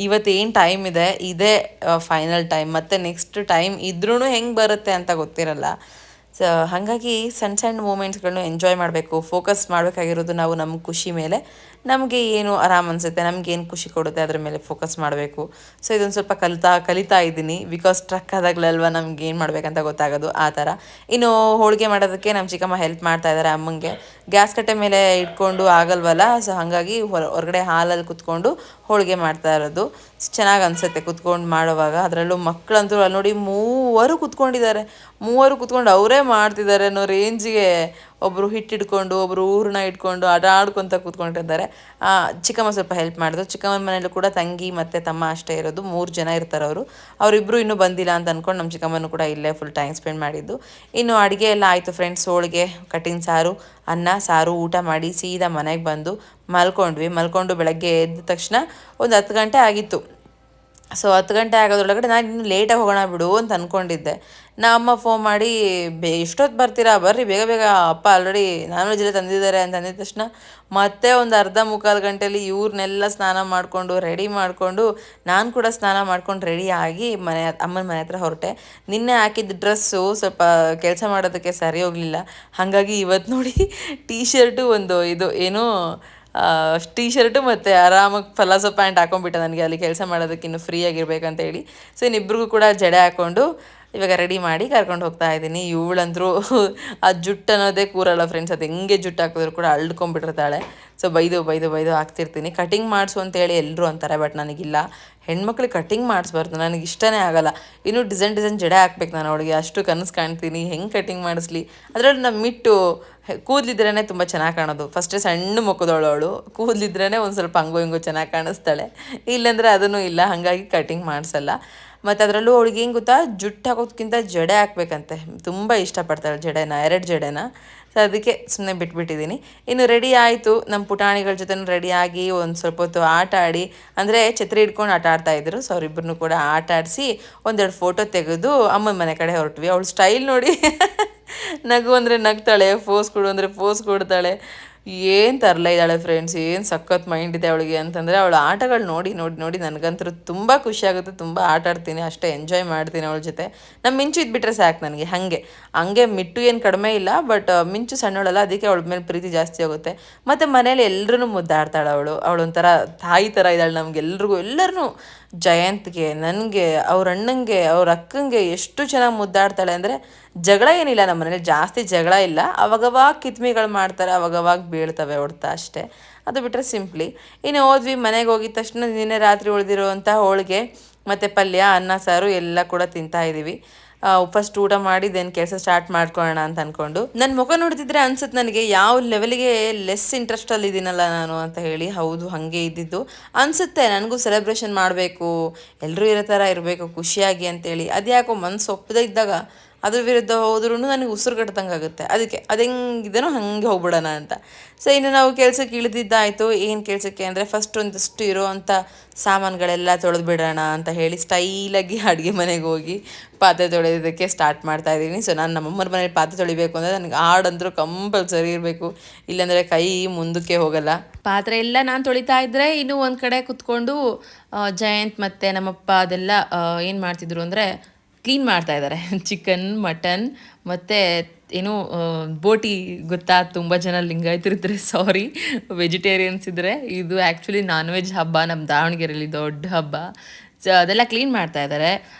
ಇವತ್ತೇನು ಟೈಮ್ ಇದೆ, ಇದೇ ಫೈನಲ್ ಟೈಮ್, ಮತ್ತು ನೆಕ್ಸ್ಟ್ ಟೈಮ್ ಇದ್ರೂ ಹೆಂಗೆ ಬರುತ್ತೆ ಅಂತ ಗೊತ್ತಿರಲ್ಲ. ಸೊ ಹಾಗಾಗಿ ಸಣ್ಣ ಸಣ್ಣ ಮೂಮೆಂಟ್ಸ್ಗಳನ್ನೂ ಎಂಜಾಯ್ ಮಾಡಬೇಕು. ಫೋಕಸ್ ಮಾಡಬೇಕಾಗಿರೋದು ನಾವು ನಮ್ಮ ಖುಷಿ ಮೇಲೆ. ನಮಗೆ ಏನು ಆರಾಮ್ ಅನಿಸುತ್ತೆ, ನಮಗೇನು ಖುಷಿ ಕೊಡುತ್ತೆ ಅದ್ರ ಮೇಲೆ ಫೋಕಸ್ ಮಾಡಬೇಕು. ಸೊ ಇದೊಂದು ಸ್ವಲ್ಪ ಕಲಿತಾ ಇದ್ದೀನಿ. ಬಿಕಾಸ್ ಟ್ರಕ್ ಆದಾಗಲಲ್ವ ನಮ್ಗೆ ಏನು ಮಾಡಬೇಕಂತ ಗೊತ್ತಾಗೋದು, ಆ ಥರ. ಇನ್ನು ಹೋಳಿಗೆ ಮಾಡೋದಕ್ಕೆ ನಮ್ಮ ಚಿಕ್ಕಮ್ಮ ಹೆಲ್ಪ್ ಮಾಡ್ತಾ ಇದ್ದಾರೆ ಅಮ್ಮಂಗೆ. ಗ್ಯಾಸ್ ಕಟ್ಟೆ ಮೇಲೆ ಇಟ್ಕೊಂಡು ಆಗಲ್ವಲ್ಲ, ಸೊ ಹಾಗಾಗಿ ಹೊರಗಡೆ ಹಾಲಲ್ಲಿ ಕುತ್ಕೊಂಡು ಹೋಳಿಗೆ ಮಾಡ್ತಾ ಇರೋದು. ಚೆನ್ನಾಗಿ ಅನಿಸುತ್ತೆ ಕುತ್ಕೊಂಡು ಮಾಡೋವಾಗ. ಅದರಲ್ಲೂ ಮಕ್ಕಳಂತೂ ಅಲ್ಲಿ ನೋಡಿ ಮೂವರು ಕುತ್ಕೊಂಡು ಅವರೇ ಮಾಡ್ತಿದ್ದಾರೆ ಅನ್ನೋ ರೇಂಜಿಗೆ. ಒಬ್ಬರು ಹಿಟ್ಟು ಹಿಡ್ಕೊಂಡು, ಒಬ್ಬರು ಹೂರಣ ಇಟ್ಕೊಂಡು ಆಟ ಆಡ್ಕೊತ ಕೂತ್ಕೊಂಡಿದ್ದಾರೆ. ಚಿಕ್ಕಮ್ಮ ಸ್ವಲ್ಪ ಹೆಲ್ಪ್ ಮಾಡಿದ್ರು. ಚಿಕ್ಕಮ್ಮನ ಮನೇಲೂ ಕೂಡ ತಂಗಿ ಮತ್ತು ತಮ್ಮ ಅಷ್ಟೇ ಇರೋದು, 3 ಜನ ಇರ್ತಾರೆ ಅವರು. ಅವರಿಬ್ಬರು ಇನ್ನೂ ಬಂದಿಲ್ಲ ಅಂತ ಅಂದ್ಕೊಂಡು ನಮ್ಮ ಚಿಕ್ಕಮ್ಮನೂ ಕೂಡ ಇಲ್ಲೇ ಫುಲ್ ಟೈಮ್ ಸ್ಪೆಂಡ್ ಮಾಡಿದ್ದು. ಇನ್ನು ಅಡುಗೆ ಎಲ್ಲ ಆಯಿತು ಫ್ರೆಂಡ್ಸ್. ಹೋಳಿಗೆ, ಕಟ್ಟಿನ ಸಾರು, ಅನ್ನ ಸಾರು ಊಟ ಮಾಡಿ ಸೀದಾ ಮನೆಗೆ ಬಂದು ಮಲ್ಕೊಂಡು ಬೆಳಗ್ಗೆ ಎದ್ದ ತಕ್ಷಣ ಒಂದು 10 ಗಂಟೆ ಆಗಿತ್ತು. ಸೊ 10 ಗಂಟೆ ಆಗೋದ್ರೊಳಗಡೆ ನಾನು ಇನ್ನು ಲೇಟಾಗಿ ಹೋಗೋಣ ಬಿಡು ಅಂತ ಅಂದ್ಕೊಂಡಿದ್ದೆ. ಅಮ್ಮ ಫೋನ್ ಮಾಡಿ ಎಷ್ಟೊತ್ತು ಬರ್ತೀರಾ, ಬರ್ರಿ ಬೇಗ ಬೇಗ, ಅಪ್ಪ ಆಲ್ರೆಡಿ ನಾನ್ ವೆಜ್ ಎಲ್ಲ ತಂದಿದ್ದಾರೆ ಅಂತ ಅಂದಿದ ತಕ್ಷಣ ಮತ್ತೆ ಒಂದು ಅರ್ಧ ಮುಕ್ಕಾಲು ಗಂಟೆಯಲ್ಲಿ ಇವ್ರನ್ನೆಲ್ಲ ಸ್ನಾನ ಮಾಡಿಕೊಂಡು ರೆಡಿ ಮಾಡಿಕೊಂಡು ನಾನು ಕೂಡ ಸ್ನಾನ ಮಾಡ್ಕೊಂಡು ರೆಡಿ ಆಗಿ ಅಮ್ಮನ ಮನೆ ಹತ್ರ ಹೊರಟೆ. ನಿನ್ನೆ ಹಾಕಿದ್ದ ಡ್ರೆಸ್ಸು ಸ್ವಲ್ಪ ಕೆಲಸ ಮಾಡೋದಕ್ಕೆ ಸರಿ ಹೋಗಲಿಲ್ಲ. ಹಾಗಾಗಿ ಇವತ್ತು ನೋಡಿ ಟೀ ಶರ್ಟು ಒಂದು ಇದು ಏನು ಟೀ ಶರ್ಟು ಮತ್ತು ಆರಾಮಾಗಿ ಪಲಾಸೋ ಪ್ಯಾಂಟ್ ಹಾಕೊಂಡ್ಬಿಟ್ಟೆ, ನನಗೆ ಅಲ್ಲಿ ಕೆಲಸ ಮಾಡೋದಕ್ಕೆ ಇನ್ನೂ ಫ್ರೀ ಆಗಿರ್ಬೇಕಂತ ಹೇಳಿ. ಸೊ ಇನ್ನಿಬ್ರಿಗೂ ಕೂಡ ಜಡೆ ಹಾಕ್ಕೊಂಡು ಇವಾಗ ರೆಡಿ ಮಾಡಿ ಕರ್ಕೊಂಡು ಹೋಗ್ತಾ ಇದ್ದೀನಿ. ಇವಳಂದ್ರೂ ಆ ಜುಟ್ಟು ಅನ್ನೋದೇ ಕೂರಲ್ಲ ಫ್ರೆಂಡ್ಸ್. ಅದು ಹೆಂಗೆ ಜುಟ್ಟು ಹಾಕಿದ್ರು ಕೂಡ ಅಳ್ಕೊಂಡ್ಬಿಟ್ಟಿರ್ತಾಳೆ. ಸೊ ಬೈದು ಹಾಕ್ತಿರ್ತೀನಿ. ಕಟಿಂಗ್ ಮಾಡಿಸು ಅಂತೇಳಿ ಎಲ್ಲರೂ ಅಂತಾರೆ, ಬಟ್ ನನಗಿಲ್ಲ. ಹೆಣ್ಮಕ್ಳಿಗೆ ಕಟಿಂಗ್ ಮಾಡಿಸ್ಬಾರ್ದು, ನನಗೆ ಇಷ್ಟನೇ ಆಗಲ್ಲ. ಇನ್ನೂ ಡಿಸೈನ್ ಜಡೆ ಹಾಕ್ಬೇಕು ನಾನು ಅವಳಿಗೆ, ಅಷ್ಟು ಕನಸು ಕಾಣ್ತೀನಿ. ಹೆಂಗೆ ಕಟಿಂಗ್ ಮಾಡಿಸ್ಲಿ? ಅದರಲ್ಲಿ ನಮ್ಮ ಮಿಟ್ಟು ಕೂದಲಿದ್ರೇ ತುಂಬ ಚೆನ್ನಾಗಿ ಕಾಣೋದು. ಫಸ್ಟೇ ಸಣ್ಣ ಮುಖದವಳು ಅವಳು, ಕೂದಲಿದ್ರೇ ಒಂದು ಸ್ವಲ್ಪ ಹಂಗೋ ಹಿಂಗೋ ಚೆನ್ನಾಗಿ ಕಾಣಿಸ್ತಾಳೆ. ಇಲ್ಲಾಂದರೆ ಅದೂ ಇಲ್ಲ, ಹಾಗಾಗಿ ಕಟಿಂಗ್ ಮಾಡಿಸಲ್ಲ. ಮತ್ತು ಅದರಲ್ಲೂ ಅವಳಿಗೆ ಏನು ಗೊತ್ತಾ, ಜುಟ್ಟು ಹಾಕೋದಕ್ಕಿಂತ ಜಡೆ ಹಾಕ್ಬೇಕಂತೆ. ತುಂಬ ಇಷ್ಟಪಡ್ತಾಳೆ ಜಡೆನ, 2 ಜಡೆನ. ಸೊ ಅದಕ್ಕೆ ಸುಮ್ಮನೆ ಬಿಟ್ಬಿಟ್ಟಿದ್ದೀನಿ. ಇನ್ನು ರೆಡಿ ಆಯಿತು. ನಮ್ಮ ಪುಟಾಣಿಗಳ ಜೊತೆ ರೆಡಿಯಾಗಿ ಒಂದು ಸ್ವಲ್ಪ ಹೊತ್ತು ಆಟ ಆಡಿ, ಅಂದರೆ ಛತ್ರಿ ಹಿಡ್ಕೊಂಡು ಆಟ ಆಡ್ತಾಯಿದ್ರು. ಸೊ ಅವರಿಬ್ಬರನ್ನೂ ಕೂಡ ಆಟ ಆಡಿಸಿ ಒಂದೆರಡು ಫೋಟೋ ತೆಗೆದು ಅಮ್ಮನ ಮನೆ ಕಡೆ ಹೊರಟ್ವಿ. ಅವಳು ಸ್ಟೈಲ್ ನೋಡಿ ನಗು ಅಂದರೆ ನಗ್ತಾಳೆ, ಫೋಸ್ ಕೊಡು ಅಂದರೆ ಫೋಸ್ ಕೊಡ್ತಾಳೆ. ಏನು ತರಲೆ ಇದ್ದಾಳೆ ಫ್ರೆಂಡ್ಸ್, ಏನು ಸಖತ್ ಮೈಂಡ್ ಇದೆ ಅವಳಿಗೆ ಅಂತಂದರೆ. ಅವಳ ಆಟಗಳು ನೋಡಿ ನೋಡಿ ನೋಡಿ ನನಗಂತೂ ತುಂಬ ಖುಷಿಯಾಗುತ್ತೆ. ತುಂಬ ಆಟ ಆಡ್ತೀನಿ, ಅಷ್ಟೇ ಎಂಜಾಯ್ ಮಾಡ್ತೀನಿ ಅವಳ ಜೊತೆ. ನಮ್ಮ ಮಿಂಚು ಇದ್ಬಿಟ್ರೆ ಸಾಕು ನನಗೆ. ಹಂಗೆ ಮಿಟ್ಟು ಏನು ಕಡಿಮೆ ಇಲ್ಲ, ಬಟ್ ಮಿಂಚು ಸಣ್ಣವಳಲ್ಲ, ಅದಕ್ಕೆ ಅವಳ ಮೇಲೆ ಪ್ರೀತಿ ಜಾಸ್ತಿ ಆಗುತ್ತೆ. ಮತ್ತು ಮನೇಲಿ ಎಲ್ಲರೂ ಮುದ್ದಾಡ್ತಾಳೆ ಅವಳೊಂಥರ ತಾಯಿ ಥರ ಇದ್ದಾಳೆ ನಮಗೆಲ್ರಿಗೂ. ಎಲ್ಲರೂ ಜಯಂತ್ಗೆ, ನನಗೆ, ಅವ್ರ ಅಣ್ಣಂಗೆ, ಅವ್ರ ಅಕ್ಕಂಗೆ ಎಷ್ಟು ಚೆನ್ನಾಗಿ ಮುದ್ದಾಡ್ತಾಳೆ ಅಂದರೆ. ಜಗಳ ಏನಿಲ್ಲ ನಮ್ಮ ಮನೇಲಿ, ಜಾಸ್ತಿ ಜಗಳ ಇಲ್ಲ. ಅವಾಗವಾಗ ಕಿತ್ಮಿಗಳು ಮಾಡ್ತಾರೆ, ಅವಾಗವಾಗ ಬೀಳ್ತವೆ ಹೊಡ್ತಾ ಅಷ್ಟೇ. ಅದು ಬಿಟ್ಟರೆ ಸಿಂಪ್ಲಿ. ಇನ್ನು ಹೋದ್ವಿ, ಮನೆಗೆ ಹೋಗಿದ ತಕ್ಷಣ ನಿನ್ನೆ ರಾತ್ರಿ ಉಳಿದಿರುವಂಥ ಹೋಳಿಗೆ ಮತ್ತು ಪಲ್ಯ, ಅನ್ನ ಸಾರು ಎಲ್ಲ ಕೂಡ ತಿಂತಾಯಿದ್ದೀವಿ. ಫಸ್ಟ್ ಊಟ ಮಾಡಿ ದೆನ್ ಕೆಲಸ ಸ್ಟಾರ್ಟ್ ಮಾಡ್ಕೊಳ್ಳೋಣ ಅಂತ ಅಂದ್ಕೊಂಡು. ನನ್ನ ಮುಖ ನೋಡ್ತಿದ್ರೆ ಅನ್ಸುತ್ತೆ ನನಗೆ ಯಾವ ಲೆವೆಲ್ಗೆ ಲೆಸ್ ಇಂಟ್ರೆಸ್ಟಲ್ಲಿ ಇದ್ದೀನಲ್ಲ ನಾನು ಅಂತ ಹೇಳಿ. ಹೌದು, ಹಾಗೆ ಇದ್ದಿದ್ದು ಅನಿಸುತ್ತೆ. ನನಗೂ ಸೆಲೆಬ್ರೇಷನ್ ಮಾಡಬೇಕು, ಎಲ್ಲರೂ ಇರೋ ಥರ ಇರಬೇಕು ಖುಷಿಯಾಗಿ ಅಂತೇಳಿ. ಅದ್ಯಾಕೋ ಮನಸ್ಸು ಒಪ್ಪದೇ ಇದ್ದಾಗ ಅದ್ರ ವಿರುದ್ಧ ಹೋದ್ರೂ ನನಗೆ ಉಸಿರು ಕಟ್ದಂಗೆ ಆಗುತ್ತೆ. ಅದಕ್ಕೆ ಅದು ಹೆಂಗಿದೇನೋ ಹಾಗೆ ಹೋಗ್ಬಿಡೋಣ ಅಂತ. ಸೊ ಇನ್ನು ನಾವು ಕೆಲಸಕ್ಕೆ ಇಳಿದಿದ್ದಾಯಿತು. ಏನು ಕೆಲಸಕ್ಕೆ ಅಂದರೆ ಫಸ್ಟ್ ಒಂದಷ್ಟು ಇರೋವಂಥ ಸಾಮಾನುಗಳೆಲ್ಲ ತೊಳೆದು ಬಿಡೋಣ ಅಂತ ಹೇಳಿ ಸ್ಟೈಲಾಗಿ ಅಡುಗೆ ಮನೆಗೆ ಹೋಗಿ ಪಾತ್ರೆ ತೊಳೆಯೋದಕ್ಕೆ ಸ್ಟಾರ್ಟ್ ಮಾಡ್ತಾಯಿದ್ದೀನಿ. ಸೊ ನಾನು ನಮ್ಮಮ್ಮರ ಮನೇಲಿ ಪಾತ್ರೆ ತೊಳಿಬೇಕು ಅಂದರೆ ನನಗೆ ಹಾಡಂದ್ರೂ ಕಂಪಲ್ಸರಿ ಇರಬೇಕು, ಇಲ್ಲಾಂದರೆ ಕೈ ಮುಂದಕ್ಕೆ ಹೋಗಲ್ಲ. ಪಾತ್ರೆ ಎಲ್ಲ ನಾನು ತೊಳಿತಾ ಇದ್ದರೆ ಇನ್ನೂ ಒಂದು ಕಡೆ ಕುತ್ಕೊಂಡು ಜಯಂತ್ ಮತ್ತು ನಮ್ಮಪ್ಪ ಅದೆಲ್ಲ ಏನು ಮಾಡ್ತಿದ್ರು ಅಂದರೆ ಕ್ಲೀನ್ ಮಾಡ್ತಾ ಇದ್ದಾರೆ. ಚಿಕನ್, ಮಟನ್ ಮತ್ತು ಏನು ಬೋಟಿ ಗೊತ್ತಾ? ತುಂಬ ಜನ ಲಿಂಗಾಯತರಿದ್ದರೆ ಸಾರಿ, ವೆಜಿಟೇರಿಯನ್ಸ್ ಇದ್ದರೆ ಇದು ಆ್ಯಕ್ಚುಲಿ ನಾನ್ ವೆಜ್ ಹಬ್ಬ ನಮ್ಮ ದಾವಣಗೆರೆಯಲ್ಲಿ, ದೊಡ್ಡ ಹಬ್ಬ. ಸೊ ಅದೆಲ್ಲ ಕ್ಲೀನ್ ಮಾಡ್ತಾ ಇದ್ದಾರೆ.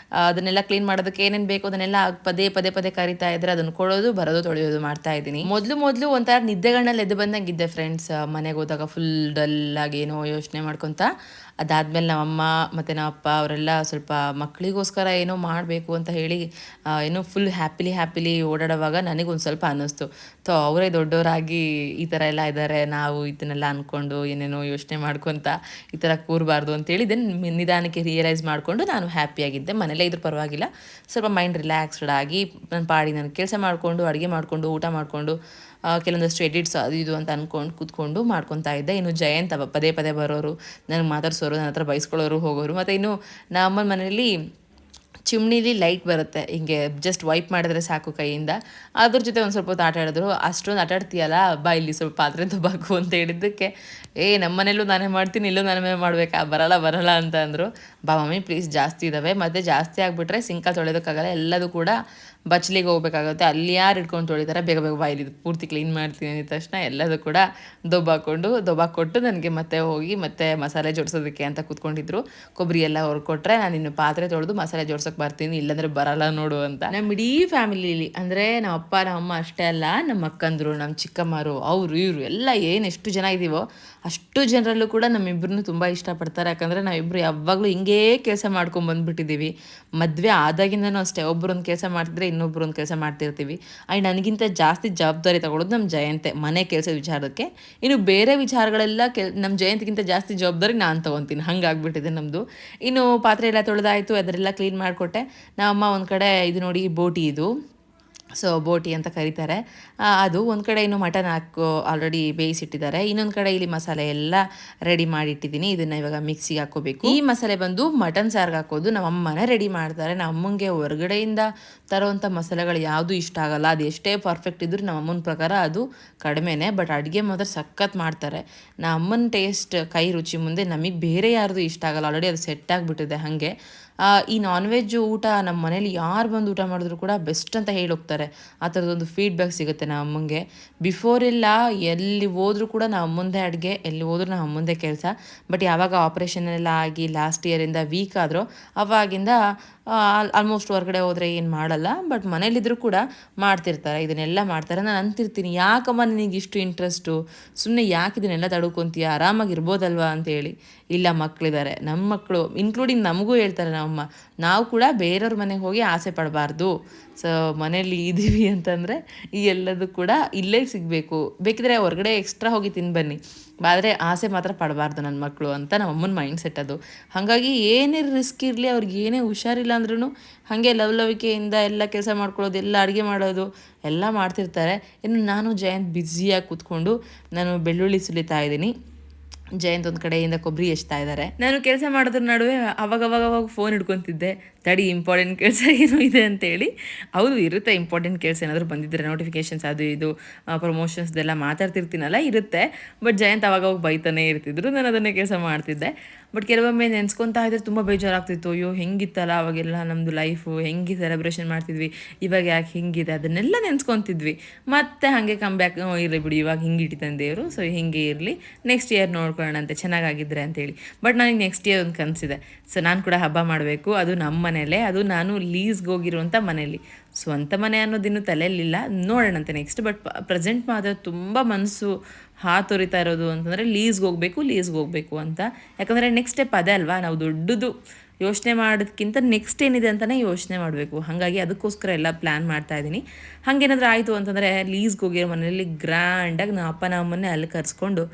ಅದನ್ನೆಲ್ಲ ಕ್ಲೀನ್ ಮಾಡೋದಕ್ಕೆ ಏನೇನು ಬೇಕು ಅದನ್ನೆಲ್ಲ ಪದೇ ಕರಿತಾ ಇದ್ದಾರೆ. ಅದನ್ನು ಕೊಡೋದು, ಬರೋದು, ತೊಳೆಯೋದು ಮಾಡ್ತಾ ಇದ್ದೀನಿ. ಮೊದಲು ಒಂಥರ ನಿದ್ದೆಗಣ್ಣಲ್ಲಿ ಎದ್ದು ಬಂದಂಗಿದ್ದೆ ಫ್ರೆಂಡ್ಸ್. ಮನೆಗೆ ಹೋದಾಗ ಫುಲ್ ಡಲ್ಲಾಗಿ ಏನೋ ಯೋಚನೆ ಮಾಡ್ಕೊತ. ಅದಾದಮೇಲೆ ನಮ್ಮಮ್ಮ ಮತ್ತು ನಮ್ಮಪ್ಪ ಅವರೆಲ್ಲ ಸ್ವಲ್ಪ ಮಕ್ಕಳಿಗೋಸ್ಕರ ಏನೋ ಮಾಡಬೇಕು ಅಂತ ಹೇಳಿ ಏನೋ ಫುಲ್ ಹ್ಯಾಪಿಲಿ ಓಡಾಡುವಾಗ ನನಗೊಂದು ಸ್ವಲ್ಪ ಅನ್ನಿಸ್ತು. ಅವರೇ ದೊಡ್ಡವರಾಗಿ ಈ ಥರ ಎಲ್ಲ ಇದ್ದಾರೆ, ನಾವು ಇದನ್ನೆಲ್ಲ ಅಂದ್ಕೊಂಡು ಏನೇನೋ ಯೋಚನೆ ಮಾಡ್ಕೊತ ಈ ಥರ ಕೂರಬಾರ್ದು ಅಂತೇಳಿ ದೆನ್ ನಿಧಾನಕ್ಕೆ ರಿಯಲೈಸ್ ಮಾಡಿಕೊಂಡು ನಾನು ಹ್ಯಾಪಿಯಾಗಿದ್ದೆ. ಮನೇಲೇ ಇದ್ರೂ ಪರವಾಗಿಲ್ಲ, ಸ್ವಲ್ಪ ಮೈಂಡ್ ರಿಲ್ಯಾಕ್ಸ್ಡ್ ಆಗಿ ನನ್ನ ಪಾಡಿ ನಾನು ಕೆಲಸ ಮಾಡಿಕೊಂಡು, ಅಡುಗೆ ಮಾಡಿಕೊಂಡು, ಊಟ ಮಾಡಿಕೊಂಡು ಕೆಲವೊಂದಷ್ಟು ಎಡಿಟ್ಸ್ ಅದು ಇದು ಅಂತ ಅಂದ್ಕೊಂಡು ಕೂತ್ಕೊಂಡು ಮಾಡ್ಕೊತಾ ಇದ್ದೆ. ಇನ್ನು ಜಯಂತ್ ಪದೇ ಪದೇ ಬರೋರು, ನನಗೆ ಮಾತಾಡ್ಸೋರು, ನನ್ನ ಹತ್ರ ಬೈಸ್ಕೊಳ್ಳೋರು ಹೋಗೋರು. ಮತ್ತು ಇನ್ನು ನಮ್ಮ ಮನೆಯಲ್ಲಿ ಚಿಮ್ನಿಲಿ ಲೈಟ್ ಬರುತ್ತೆ, ಹಿಂಗೆ ಜಸ್ಟ್ ವೈಪ್ ಮಾಡಿದ್ರೆ ಸಾಕು ಕೈಯಿಂದ. ಅದ್ರ ಜೊತೆ ಒಂದು ಸ್ವಲ್ಪ ಹೊತ್ತು ಆಟ ಆಡಿದ್ರು. ಅಷ್ಟೊಂದು ಆಟ ಆಡ್ತೀಯಲ್ಲ, ಬಾ ಇಲ್ಲಿ ಸ್ವಲ್ಪ ಪಾತ್ರೆ ತೊಬಾಕು ಅಂತ ಹೇಳಿದ್ದಕ್ಕೆ, ನಮ್ಮ ಮನೇಲೂ ನಾನೇ ಮಾಡ್ತೀನಿ, ಇಲ್ಲೂ ನಾನೇ ಮಾಡಬೇಕಾ, ಬರಲ್ಲ ಅಂತ ಅಂದರು. ಬಾ ಮಮ್ಮಿ ಪ್ಲೀಸ್, ಜಾಸ್ತಿ ಇದ್ದಾವೆ, ಮತ್ತು ಜಾಸ್ತಿ ಆಗಿಬಿಟ್ರೆ ಸಿಂಕಲ್ಲಿ ತೊಳೆಯೋದಕ್ಕಾಗಲ್ಲ, ಎಲ್ಲದೂ ಕೂಡ ಬಚ್ಚಲಿಗೆ ಹೋಗ್ಬೇಕಾಗುತ್ತೆ. ಅಲ್ಲಿ ಯಾರು ಇಟ್ಕೊಂಡು ತೊಳಿತಾರೆ, ಬೇಗ ಬೇಗ ಬಾಯಿಲಿ ಪೂರ್ತಿ ಕ್ಲೀನ್ ಮಾಡ್ತೀನಿ ಅಂದ ತಕ್ಷಣ ಎಲ್ಲದೂ ಕೂಡ ದೊಬ್ಬಾಕೊಟ್ಟು ನನಗೆ ಮತ್ತೆ ಹೋಗಿ ಮತ್ತೆ ಮಸಾಲೆ ಜೋಡಿಸೋದಕ್ಕೆ ಅಂತ ಕೂತ್ಕೊಂಡಿದ್ರು. ಕೊಬ್ಬರಿ ಎಲ್ಲ ಹೊರ್ಕೊಟ್ರೆ ನಾನು ಇನ್ನು ಪಾತ್ರೆ ತೊಳೆದು ಮಸಾಲೆ ಜೋಡ್ಸೋಕೆ ಬರ್ತೀನಿ, ಇಲ್ಲಾಂದರೆ ಬರಲ್ಲ ನೋಡು ಅಂತ. ನಮ್ಮ ಇಡೀ ಫ್ಯಾಮಿಲಿಲಿ ಅಂದರೆ ನಮ್ಮ ಅಪ್ಪ ನಮ್ಮ ಅಮ್ಮ ಅಷ್ಟೇ ಅಲ್ಲ, ನಮ್ಮ ಅಕ್ಕಂದರು, ನಮ್ಮ ಚಿಕ್ಕಮ್ಮರು, ಅವರು ಇವರು ಎಲ್ಲ ಎಷ್ಟು ಜನ ಇದ್ದೀವೋ ಅಷ್ಟು ಜನರಲ್ಲೂ ಕೂಡ ನಮ್ಮಿಬ್ಬರನ್ನು ತುಂಬ ಇಷ್ಟಪಡ್ತಾರೆ. ಯಾಕಂದರೆ ನಾವಿಬ್ಬರು ಯಾವಾಗಲೂ ಹಿಂಗೇ ಕೆಲಸ ಮಾಡ್ಕೊಂಡು ಬಂದುಬಿಟ್ಟಿದ್ದೀವಿ. ಮದುವೆ ಆದಾಗಿಂದನೂ ಅಷ್ಟೇ, ಒಬ್ಬರೊಂದು ಕೆಲಸ ಮಾಡ್ತಿದ್ರೆ ಇನ್ನೊಬ್ಬರೊಂದು ಕೆಲಸ ಮಾಡ್ತಿರ್ತೀವಿ. ಆ್ಯಂಡ್ ನನಗಿಂತ ಜಾಸ್ತಿ ಜವಾಬ್ದಾರಿ ತಗೊಳ್ಳೋದು ನಮ್ಮ ಜಯಂತೆ ಮನೆ ಕೆಲಸದ ವಿಚಾರಕ್ಕೆ. ಇನ್ನು ಬೇರೆ ವಿಚಾರಗಳೆಲ್ಲ ನಮ್ಮ ಜಯಂತಿಗಿಂತ ಜಾಸ್ತಿ ಜವಾಬ್ದಾರಿ ನಾನು ತೊಗೊತೀನಿ, ಹಂಗಾಗ್ಬಿಟ್ಟಿದೆ ನಮ್ಮದು. ಇನ್ನು ಪಾತ್ರೆ ಎಲ್ಲ ತೊಳೆದಾಯಿತು, ಅದರೆಲ್ಲ ಕ್ಲೀನ್ ಮಾಡಿಕೊಟ್ಟೆ. ನಮ್ಮಮ್ಮ ಒಂದು ಕಡೆ ಇದು ನೋಡಿ ಬೋಟಿ, ಇದು ಸೊ ಬೋಟಿ ಅಂತ ಕರೀತಾರೆ, ಅದು ಒಂದು ಕಡೆ ಇನ್ನು ಮಟನ್ ಆಲ್ರೆಡಿ ಬೇಯಿಸಿಟ್ಟಿದ್ದಾರೆ. ಇನ್ನೊಂದು ಕಡೆ ಇಲ್ಲಿ ಮಸಾಲೆ ಎಲ್ಲ ರೆಡಿ ಮಾಡಿಟ್ಟಿದ್ದೀನಿ. ಇದನ್ನು ಇವಾಗ ಮಿಕ್ಸಿಗೆ ಹಾಕೋಬೇಕು. ಈ ಮಸಾಲೆ ಬಂದು ಮಟನ್ ಸಾರಿಗೆ ಹಾಕೋದು ನಮ್ಮ ಅಮ್ಮನೇ ರೆಡಿ ಮಾಡ್ತಾರೆ. ನಮ್ಮ ಅಮ್ಮಂಗೆ ಹೊರಗಡೆಯಿಂದ ತರೋವಂಥ ಮಸಾಲೆಗಳು ಯಾವುದು ಇಷ್ಟ ಆಗಲ್ಲ. ಅದು ಎಷ್ಟೇ ಪರ್ಫೆಕ್ಟ್ ಇದ್ರೂ ನಮ್ಮ ಅಮ್ಮನ ಪ್ರಕಾರ ಅದು ಕಡಿಮೆನೇ, ಬಟ್ ಅಡುಗೆ ಮಾತ್ರ ಸಖತ್ ಮಾಡ್ತಾರೆ. ನಮ್ಮ ಅಮ್ಮನ ಟೇಸ್ಟ್, ಕೈ ರುಚಿ ಮುಂದೆ ನಮಗೆ ಬೇರೆ ಯಾರ್ದು ಇಷ್ಟ ಆಗಲ್ಲ. ಆಲ್ರೆಡಿ ಅದು ಸೆಟ್ ಆಗಿಬಿಟ್ಟಿದೆ. ಹಾಗೆ ಈ ನಾನ್ ವೆಜ್ ಊಟ ನಮ್ಮ ಮನೇಲಿ ಯಾರು ಬಂದು ಊಟ ಮಾಡಿದ್ರು ಕೂಡ ಬೆಸ್ಟ್ ಅಂತ ಹೇಳೋಗ್ತಾರೆ. ಆ ಥರದೊಂದು ಫೀಡ್ಬ್ಯಾಕ್ ಸಿಗುತ್ತೆ ನಮ್ಮ ಅಮ್ಮಂಗೆ. ಬಿಫೋರೆಲ್ಲ ಎಲ್ಲಿ ಹೋದ್ರೂ ಕೂಡ ನಮ್ಮ ಅಮ್ಮಂದೇ ಅಡುಗೆ, ಎಲ್ಲಿ ಹೋದ್ರೂ ನಮ್ಮ ಅಮ್ಮಂದೇ ಕೆಲಸ. ಬಟ್ ಯಾವಾಗ ಆಪ್ರೇಷನ್ ಎಲ್ಲ ಆಗಿ ಲಾಸ್ಟ್ ಇಯರಿಂದ ವೀಕ್ ಆದರೂ ಅವಾಗಿಂದ ಆಲ್ಮೋಸ್ಟ್ ಹೊರಗಡೆ ಹೋದರೆ ಏನು ಮಾಡಲ್ಲ, ಬಟ್ ಮನೇಲಿದ್ದರೂ ಕೂಡ ಮಾಡ್ತಿರ್ತಾರೆ, ಇದನ್ನೆಲ್ಲ ಮಾಡ್ತಾರೆ. ನಾನು ಅಂತಿರ್ತೀನಿ, ಯಾಕಮ್ಮ ನಿನಗೆ ಇಷ್ಟು ಇಂಟ್ರೆಸ್ಟು, ಸುಮ್ಮನೆ ಯಾಕೆ ಇದನ್ನೆಲ್ಲ ತಡ್ಕೊತೀಯ, ಆರಾಮಾಗಿರ್ಬೋದಲ್ವಾ ಅಂತೇಳಿ. ಇಲ್ಲ, ಮಕ್ಕಳಿದ್ದಾರೆ, ನಮ್ಮ ಮಕ್ಕಳು ಇನ್ಕ್ಲೂಡಿಂಗ್ ನಮಗೂ ಹೇಳ್ತಾರೆ ನಮ್ಮಮ್ಮ, ನಾವು ಕೂಡ ಬೇರೆಯವ್ರ ಮನೆಗೆ ಹೋಗಿ ಆಸೆ ಪಡಬಾರ್ದು. ಸೊ ಮನೇಲಿ ಇದ್ದೀವಿ ಅಂತಂದರೆ ಈ ಎಲ್ಲದೂ ಕೂಡ ಇಲ್ಲೇ ಸಿಗಬೇಕು, ಬೇಕಿದ್ರೆ ಹೊರಗಡೆ ಎಕ್ಸ್ಟ್ರಾ ಹೋಗಿ ತಿನ್ಬನ್ನಿ, ಆದರೆ ಆಸೆ ಮಾತ್ರ ಪಡಬಾರ್ದು ನನ್ನ ಮಕ್ಕಳು ಅಂತ ನಮ್ಮ ಅಮ್ಮನ ಮೈಂಡ್ ಸೆಟ್ ಅದು. ಹಾಗಾಗಿ ಏನೇ ರಿಸ್ಕ್ ಇರಲಿ, ಅವ್ರಿಗೆ ಏನೇ ಹುಷಾರಿಲ್ಲ ಅಂದ್ರೂ ಹಾಗೆ ಲವಲವಿಕೆಯಿಂದ ಎಲ್ಲ ಕೆಲಸ ಮಾಡ್ಕೊಳ್ಳೋದು, ಎಲ್ಲ ಅಡುಗೆ ಮಾಡೋದು ಎಲ್ಲ ಮಾಡ್ತಿರ್ತಾರೆ. ಇನ್ನು ನಾನು ಜಯಂತ್ ಬ್ಯುಸಿಯಾಗಿ ಕೂತ್ಕೊಂಡು ನಾನು ಬೆಳ್ಳುಳ್ಳಿ ಸುಲಿತಾ ಇದ್ದೀನಿ. ಜಯಂತ್ ಒಂದು ಕಡೆಯಿಂದ ಕೊಬ್ಬರಿ ಎಚ್ತಾ ಇದ್ದಾರೆ. ನಾನು ಕೆಲಸ ಮಾಡೋದ್ರ ನಡುವೆ ಅವಾಗ ಫೋನ್ ಹಿಡ್ಕೊತಿದ್ದೆ, ತಡಿ ಇಂಪಾರ್ಟೆಂಟ್ ಕೆಲಸ ಏನೋ ಇದೆ ಅಂತೇಳಿ. ಹೌದು, ಇರುತ್ತೆ ಇಂಪಾರ್ಟೆಂಟ್ ಕೆಲಸ, ಏನಾದರೂ ಬಂದಿದ್ದರೆ ನೋಟಿಫಿಕೇಷನ್ಸ್ ಅದು ಇದು ಪ್ರಮೋಷನ್ಸ್ದೆಲ್ಲ ಮಾತಾಡ್ತಿರ್ತೀನಲ್ಲ, ಇರುತ್ತೆ. ಬಟ್ ಜಯಂತ್ ಅವಾಗ ಬೈತಾನೆ ಇರ್ತಿದ್ರು, ನಾನು ಅದನ್ನೇ ಕೆಲಸ ಮಾಡ್ತಿದ್ದೆ. ಬಟ್ ಕೆಲವೊಮ್ಮೆ ನೆನೆಸ್ಕೊತಾ ಇದ್ರೆ ತುಂಬ ಬೇಜಾರಾಗ್ತಿತ್ತು. ಅಯ್ಯೋ ಹೆಂಗಿತ್ತಲ್ಲ ಅವಾಗೆಲ್ಲ ನಮ್ಮದು ಲೈಫು, ಹೆಂಗೆ ಸೆಲೆಬ್ರೇಷನ್ ಮಾಡ್ತಿದ್ವಿ, ಇವಾಗ ಯಾಕೆ ಹಿಂಗಿದೆ, ಅದನ್ನೆಲ್ಲ ನೆನೆಸ್ಕೊತಿದ್ವಿ. ಮತ್ತು ಹಾಗೆ ಕಮ್ ಬ್ಯಾಕ್, ಇರಲಿ ಬಿಡಿ, ಇವಾಗ ಹಿಂಗೆ ಇಟ್ಟಿದ್ದಾನೆ ದೇವರು, ಸೊ ಹಿಂಗೆ ಇರಲಿ, ನೆಕ್ಸ್ಟ್ ಇಯರ್ ನೋಡ್ಕೊಳ್ಳೋಣಂತೆ ಚೆನ್ನಾಗಿದ್ದರೆ ಅಂತೇಳಿ. ಬಟ್ ನನಗೆ ನೆಕ್ಸ್ಟ್ ಇಯರ್ ಒಂದು ಕನಸಿದೆ. ಸೊ ನಾನು ಕೂಡ ಹಬ್ಬ ಮಾಡಬೇಕು, ಅದು ನಮ್ಮ ಮನೇಲೇ, ಅದು ನಾನು ಲೀಸ್ಗೆ ಹೋಗಿರುವಂಥ ಮನೇಲಿ. ಸ್ವಂತ ಮನೆ ಅನ್ನೋದಿನ್ನೂ ತಲೆಯಲ್ಲಿಲ್ಲ, ನೋಡೋಣಂತೆ ನೆಕ್ಸ್ಟ್. ಬಟ್ ಪ್ರೆಸೆಂಟ್ ಮಾತ್ರ ತುಂಬ ಮನಸ್ಸು ಹಾತೊರಿತಾ ಇರೋದು ಅಂತಂದರೆ ಲೀಸ್ಗೆ ಹೋಗಬೇಕು ಅಂತ. ಯಾಕಂದರೆ ನೆಕ್ಸ್ಟ್ ಸ್ಟೆಪ್ ಅದೇ ಅಲ್ವಾ, ನಾವು ದೊಡ್ಡದು ಯೋಚನೆ ಮಾಡೋದಕ್ಕಿಂತ ನೆಕ್ಸ್ಟ್ ಏನಿದೆ ಅಂತಲೇ ಯೋಚನೆ ಮಾಡಬೇಕು. ಹಾಗಾಗಿ ಅದಕ್ಕೋಸ್ಕರ ಎಲ್ಲ ಪ್ಲ್ಯಾನ್ ಮಾಡ್ತಾಯಿದ್ದೀನಿ. ಹಾಗೇನಾದರೂ ಆಯಿತು ಅಂತಂದರೆ ಲೀಸ್ಗೆ ಹೋಗಿರೋ ಮನೆಯಲ್ಲಿ ಗ್ರ್ಯಾಂಡಾಗಿ ನಮ್ಮ ಅಪ್ಪನ ಅಮ್ಮನ್ನೇ ಅಲ್ಲಿ ಕರೆಸ್ಕೊಂಡು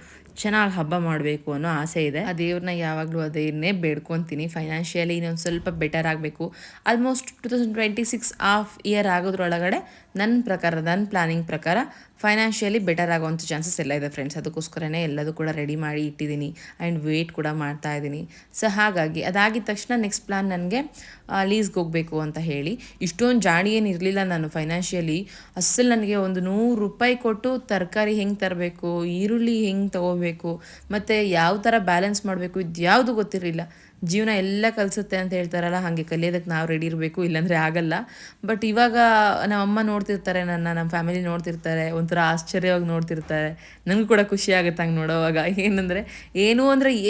ಚೆನ್ನಾಗಿ ಹಬ್ಬ ಮಾಡಬೇಕು ಅನ್ನೋ ಆಸೆ ಇದೆ. ಆ ದೇವ್ರನ್ನ ಯಾವಾಗಲೂ ಅದನ್ನೇ ಬೇಡ್ಕೊತೀನಿ. ಫೈನಾನ್ಷಿಯಲಿ ಇನ್ನೊಂದು ಸ್ವಲ್ಪ ಬೆಟರ್ ಆಗಬೇಕು. ಆಲ್ಮೋಸ್ಟ್ 2026 ಹಾಫ್ ಇಯರ್ ಆಗೋದ್ರೊಳಗಡೆ ನನ್ನ ಪ್ಲಾನಿಂಗ್ ಪ್ರಕಾರ ಫೈನಾನ್ಷಿಯಲಿ ಬೆಟರ್ ಆಗೋವಂಥ ಚಾನ್ಸಸ್ ಎಲ್ಲ ಇದೆ ಫ್ರೆಂಡ್ಸ್. ಅದಕ್ಕೋಸ್ಕರನೇ ಎಲ್ಲದೂ ಕೂಡ ರೆಡಿ ಮಾಡಿ ಇಟ್ಟಿದ್ದೀನಿ ಆ್ಯಂಡ್ ವೇಟ್ ಕೂಡ ಮಾಡ್ತಾ ಇದ್ದೀನಿ. ಸೊ ಹಾಗಾಗಿ ಅದಾಗಿದ ತಕ್ಷಣ ನೆಕ್ಸ್ಟ್ ಪ್ಲ್ಯಾನ್ ನನಗೆ ಲೀಸ್ಗೆ ಹೋಗಬೇಕು ಅಂತ ಹೇಳಿ. ಇಷ್ಟೊಂದು ಜಾಣಿ ಏನು ಇರಲಿಲ್ಲ ನಾನು ಫೈನಾನ್ಷಿಯಲಿ. ಅಸಲು ನನಗೆ ಒಂದು 100 ರೂಪಾಯಿ ಕೊಟ್ಟು ತರಕಾರಿ ಹೆಂಗೆ ತರಬೇಕು, ಈರುಳ್ಳಿ ಹೆಂಗೆ ತೊಗೋಬೇಕು, ಮತ್ತು ಯಾವ ಥರ ಬ್ಯಾಲೆನ್ಸ್ ಮಾಡಬೇಕು, ಇದು ಯಾವುದು ಗೊತ್ತಿರಲಿಲ್ಲ. ಜೀವನ ಎಲ್ಲ ಕಲಿಸುತ್ತೆ ಅಂತ ಹೇಳ್ತಾರಲ್ಲ, ಹಾಗೆ ಕಲಿಯೋದಕ್ಕೆ ನಾವು ರೆಡಿ ಇರಬೇಕು, ಇಲ್ಲಾಂದರೆ ಆಗಲ್ಲ. ಬಟ್ ಇವಾಗ ನಮ್ಮಮ್ಮ ನೋಡ್ತಿರ್ತಾರೆ, ನಮ್ಮ ಫ್ಯಾಮಿಲಿ ನೋಡ್ತಿರ್ತಾರೆ, ಒಂಥರ ಆಶ್ಚರ್ಯವಾಗಿ ನೋಡ್ತಿರ್ತಾರೆ. ನನಗೂ ಕೂಡ ಖುಷಿ ಆಗುತ್ತೆ ಹಂಗೆ ನೋಡೋವಾಗ.